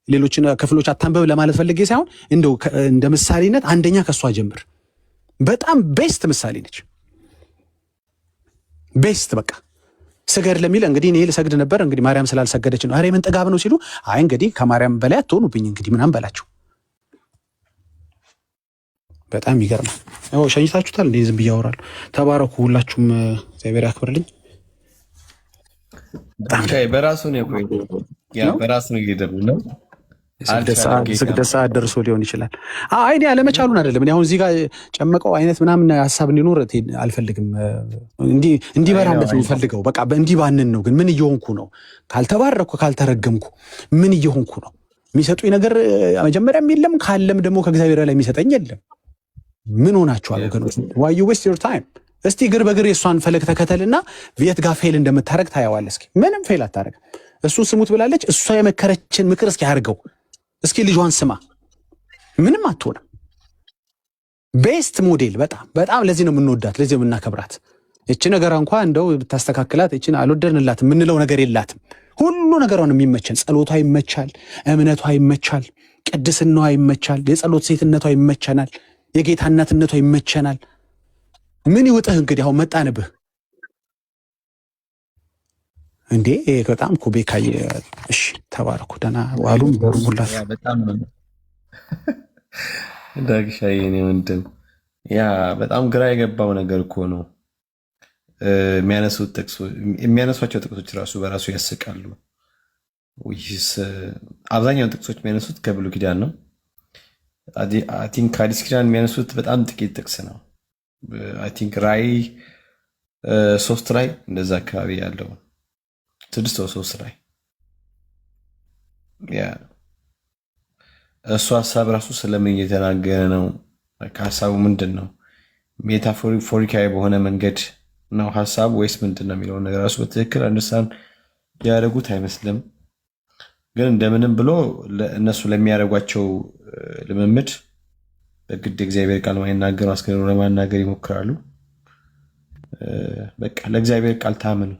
ሌሎችን ክፍሎች አታንበብ ለማለት ፈልጌ ሳይሆን እንደው እንደ ምሳሌነት አንደኛ ከእሷ ጀምር። በጣም ቤስት ምሳሌ ነች። ቤስት በቃ ስገድ ለሚል እንግዲህ እኔ ልሰግድ ነበር እንግዲህ ማርያም ስላልሰገደች ነው። ኧረ ምን ጥጋብ ነው ሲሉ አይ እንግዲህ ከማርያም በላይ አትሆኑብኝ እንግዲህ ምናምን በላቸው። በጣም ይገርማል። ሸኝታችሁታል እንዴ? ዝም ብዬ አወራለሁ። ተባረኩ ሁላችሁም፣ እግዚአብሔር ያክብርልኝ። በራሱ ነው በራሱ ነው እየደሩ ነው። ስግደት ሰዓት ደርሶ ሊሆን ይችላል። አይ እኔ አለመቻሉን አይደለም። እኔ አሁን እዚህ ጋር ጨመቀው አይነት ምናምን ሀሳብ እንዲኖር አልፈልግም። እንዲበራለት ነው ፈልገው። በቃ እንዲባንን ነው። ግን ምን እየሆንኩ ነው? ካልተባረኩ ካልተረገምኩ ምን እየሆንኩ ነው? የሚሰጡኝ ነገር መጀመሪያም የለም፣ ካለም ደግሞ ከእግዚአብሔር ላይ የሚሰጠኝ የለም። ምን ሆናችኋል ወገኖች? ዋይ ዩ ዌስት ዮር ታይም። እስቲ እግር በእግር የእሷን ፈለግ ተከተልና የት ጋር ፌል እንደምታደረግ ታየዋለህ። እስኪ ምንም ፌል አታደረግም። እሱን ስሙት ብላለች። እሷ የመከረችን ምክር እስኪ አድርገው። እስኪ ልጇን ስማ፣ ምንም አትሆንም። ቤስት ሞዴል በጣም ለዚህ ነው የምንወዳት፣ ለዚህ ነው የምናከብራት። እቺ ነገር እንኳ እንደው ብታስተካክላት እቺን አልወደድንላትም የምንለው ነገር የላትም። ሁሉ ነገሯን የሚመቸን፣ ጸሎቷ ይመቻል፣ እምነቷ ይመቻል፣ ቅድስናዋ ይመቻል፣ የጸሎት ሴትነቷ ይመቸናል፣ የጌታ እናትነቷ ይመቸናል። ምን ይውጥህ እንግዲህ አሁን መጣንብህ እንዴ? በጣም እኮ ቤካዬ። እሺ ተባረኩ፣ ደህና ዋሉም በሩሙላት። በጣም ዳግሻዬ የኔ ወንድም፣ ያ በጣም ግራ የገባው ነገር እኮ ነው። የሚያነሷቸው ጥቅሶች ራሱ በራሱ ያስቃሉ። ወይስ አብዛኛውን ጥቅሶች የሚያነሱት ከብሉይ ኪዳን ነው። አይ ቲንክ ከአዲስ ኪዳን የሚያነሱት በጣም ጥቂት ጥቅስ ነው። አይ ቲንክ ራእይ 3 ላይ እንደዛ አካባቢ ያለው 6:3 ላይ እሱ ሀሳብ ራሱ ስለምን እየተናገረ ነው? ከሀሳቡ ምንድን ነው? ሜታፎሪካዊ በሆነ መንገድ ነው ሀሳቡ ወይስ ምንድን ነው የሚለውን ነገር ራሱ በትክክል አንደርስታንድ ያደረጉት አይመስልም። ግን እንደምንም ብሎ እነሱ ለሚያደርጓቸው ልምምድ በግድ እግዚአብሔር ቃል ማይናገሩ አስገድዶ ለማናገር ይሞክራሉ። በቃ ለእግዚአብሔር ቃል ታመኑ፣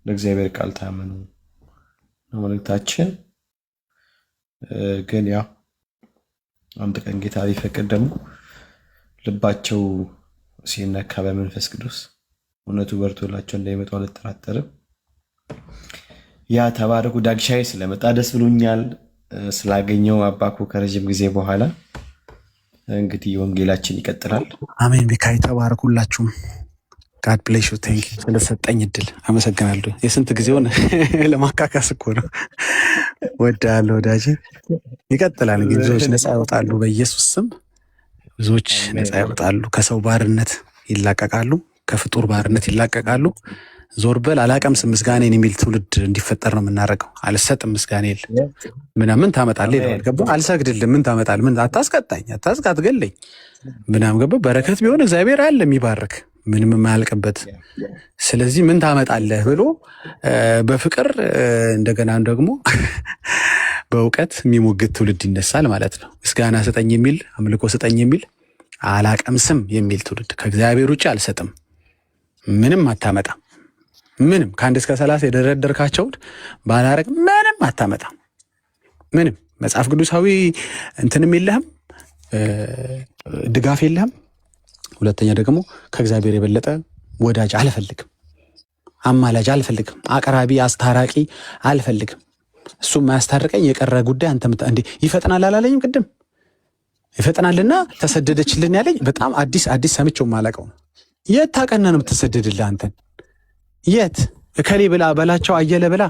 ለእግዚአብሔር ቃል ታመኑ ነው መልእክታችን። ግን ያው አንድ ቀን ጌታ ቢፈቅድ ደግሞ ልባቸው ሲነካ በመንፈስ ቅዱስ እውነቱ በርቶላቸው እንዳይመጡ አልጠራጠርም። ያ ተባረኩ። ዳግሻይ ስለመጣ ደስ ብሎኛል ስላገኘው አባኩ ከረጅም ጊዜ በኋላ። እንግዲህ ወንጌላችን ይቀጥላል። አሜን። ቤካይ ተባረኩላችሁም። ጋድ ብሌስ ዩ ቴንክ ስለሰጠኝ እድል አመሰግናለሁ። የስንት ጊዜውን ለማካካስ እኮ ነው። ወዳለሁ ወዳጅ። ይቀጥላል እንግዲህ ብዙዎች ነፃ ያወጣሉ በኢየሱስ ስም። ብዙዎች ነፃ ያወጣሉ፣ ከሰው ባርነት ይላቀቃሉ፣ ከፍጡር ባርነት ይላቀቃሉ። ዞር በል አላቀምስም ምስጋኔን የሚል ትውልድ እንዲፈጠር ነው የምናደርገው። አልሰጥም ምስጋኔ የለ ምናምን ታመጣለህ ይለዋል። ገባህ? አልሰግድልም ምን ታመጣለህ? ምን አታስቀጣኝ፣ አትገለኝ ምናምን ገባህ? በረከት ቢሆን እግዚአብሔር አለ የሚባርክ ምንም የማያልቅበት። ስለዚህ ምን ታመጣለህ ብሎ በፍቅር እንደገና ደግሞ በእውቀት የሚሞግት ትውልድ ይነሳል ማለት ነው። ምስጋና ስጠኝ የሚል አምልኮ ስጠኝ የሚል አላቀምስም የሚል ትውልድ ከእግዚአብሔር ውጭ አልሰጥም፣ ምንም አታመጣም። ምንም ከ1 እስከ 30 የደረደርካቸውን ባላረግ ምንም አታመጣም። ምንም መጽሐፍ ቅዱሳዊ እንትንም የለህም፣ ድጋፍ የለህም። ሁለተኛ ደግሞ ከእግዚአብሔር የበለጠ ወዳጅ አልፈልግም፣ አማላጅ አልፈልግም፣ አቅራቢ አስታራቂ አልፈልግም። እሱም ማያስታርቀኝ የቀረ ጉዳይ አንተ እንዴ ይፈጥናል አላለኝም? ቅድም ይፈጥናልና ተሰደደችልን ያለኝ በጣም አዲስ ሰምቼው ማለቀው ነው። የት ታቀና ነው የምትሰደድልህ አንተን? የት እከሌ ብላ በላቸው አየለ ብላ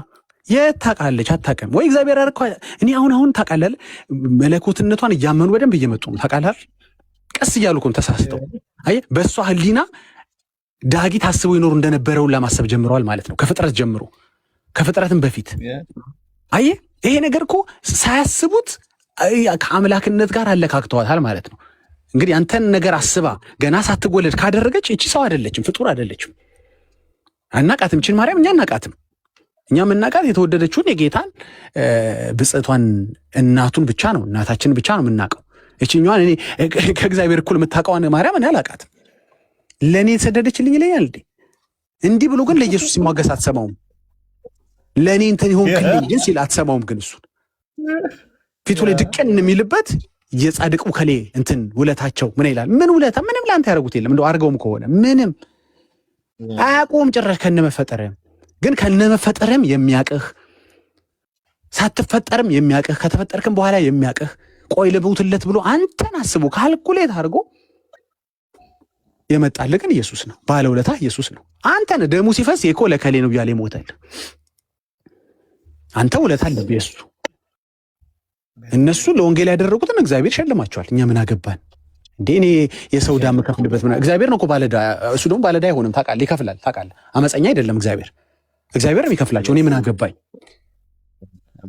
የት ታውቃለች? አታውቅም ወይ? እግዚአብሔር አርኳ እኔ አሁን ታውቃለህ፣ መለኮትነቷን እያመኑ በደንብ እየመጡ ነው። ታውቃለህ፣ ቀስ እያሉ እኮ ተሳስተው አየህ፣ በእሷ ህሊና ዳጊ ታስበው ይኖሩ እንደነበረውን ለማሰብ ጀምረዋል ማለት ነው። ከፍጥረት ጀምሮ ከፍጥረትም በፊት አየህ፣ ይሄ ነገር እኮ ሳያስቡት ከአምላክነት ጋር አለካክተዋታል ማለት ነው። እንግዲህ አንተን ነገር አስባ ገና ሳትወለድ ካደረገች እቺ ሰው አይደለችም፣ ፍጡር አይደለችም። አናቃትም። ችን ማርያም እኛ አናቃትም። እኛ የምናቃት የተወደደችውን የጌታን ብጽዕቷን እናቱን ብቻ ነው፣ እናታችን ብቻ ነው የምናውቀው። እችኛዋን እኔ ከእግዚአብሔር እኩል የምታውቀዋን ማርያም እኔ አላቃትም። ለእኔ የተሰደደችልኝ ይለኛል እንዴ? እንዲህ ብሎ ግን ለኢየሱስ ሲሟገስ አትሰማውም። ለእኔ እንትን ይሆንክልኝ ግን ሲል አትሰማውም። ግን እሱን ፊቱ ላይ ድቅን የሚልበት የጻድቁ ከሌ እንትን ውለታቸው ምን ይላል? ምን ውለታ? ምንም ለአንተ ያደረጉት የለም። እንደው አድርገውም ከሆነ ምንም አያውቁም ጭራሽ። ከነመፈጠርህም ግን ከነመፈጠርህም የሚያቅህ ሳትፈጠርም የሚያቅህ ከተፈጠርክም በኋላ የሚያቅህ ቆይ ልብውትለት ብሎ አንተን አስቦ ካልኩሌት አድርጎ የመጣልህ ግን ኢየሱስ ነው። ባለውለታ ኢየሱስ ነው። አንተን ደሙ ሲፈስ የኮ ለከሌ ነው ያለ ይሞታል። አንተ ውለታ አለብህ የሱ። እነሱ ለወንጌል ያደረጉትን እግዚአብሔር ሸልማቸዋል። እኛ ምን አገባን እንዴ? እኔ የሰው ዕዳ የምከፍልበት እግዚአብሔር ነው እኮ ባለዕዳ። እሱ ደግሞ ባለዕዳ አይሆንም። ታውቃለህ፣ ይከፍላል። ታውቃለህ፣ አመፀኛ አይደለም እግዚአብሔር። እግዚአብሔር ነው የሚከፍላቸው። እኔ ምን አገባኝ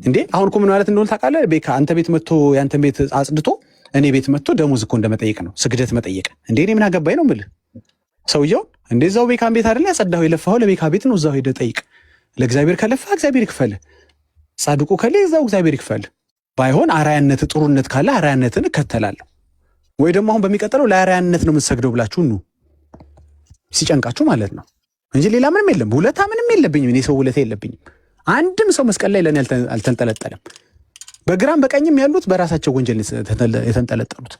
እንዴ? አሁን እኮ ምን ማለት እንደሆነ ታውቃለህ? አንተ ቤት መጥቶ ያንተን ቤት አጽድቶ እኔ ቤት መጥቶ ደሞዝ እኮ እንደመጠየቅ ነው፣ ስግደት መጠየቅ። እንዴ እኔ ምን አገባኝ ነው የምልህ። ሰውየውን እንዴ እዛው ቤካን ቤት አይደለ ያጸዳኸው የለፋኸው ለቤካ ቤት ነው። እዛው ሄደህ ጠይቅ። ለእግዚአብሔር ከለፋ እግዚአብሔር ይክፈልህ። ጻድቁ ከሌ እዛው እግዚአብሔር ይክፈልህ። ባይሆን አራያነት ጥሩነት ካለ አራያነትን እከተላለሁ። ወይ ደግሞ አሁን በሚቀጥለው ለአራያነት ነው የምትሰግደው ብላችሁ ነው ሲጨንቃችሁ ማለት ነው እንጂ ሌላ ምንም የለም። ውለታ ምንም የለብኝም። እኔ ሰው ውለታ የለብኝም። አንድም ሰው መስቀል ላይ ለኔ አልተንጠለጠለም። በግራም በቀኝም ያሉት በራሳቸው ወንጀል የተንጠለጠሉት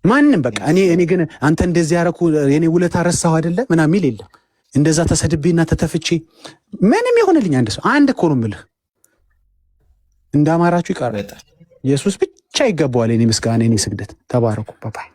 ማንም በቃ እኔ ግን አንተ እንደዚህ ያረኩ የኔ ውለታ ረሳሁ አይደለ ምናምን የሚል የለም። እንደዛ ተሰድቤና ተተፍቼ ምንም ይሆንልኝ አንድ ሰው አንድ እኮ ነው የምልህ። እንዳማራችሁ ይቀራል። ኢየሱስ ብቻ ይገባዋል የኔ ምስጋና የኔ ስግደት። ተባረኩ። ባባይ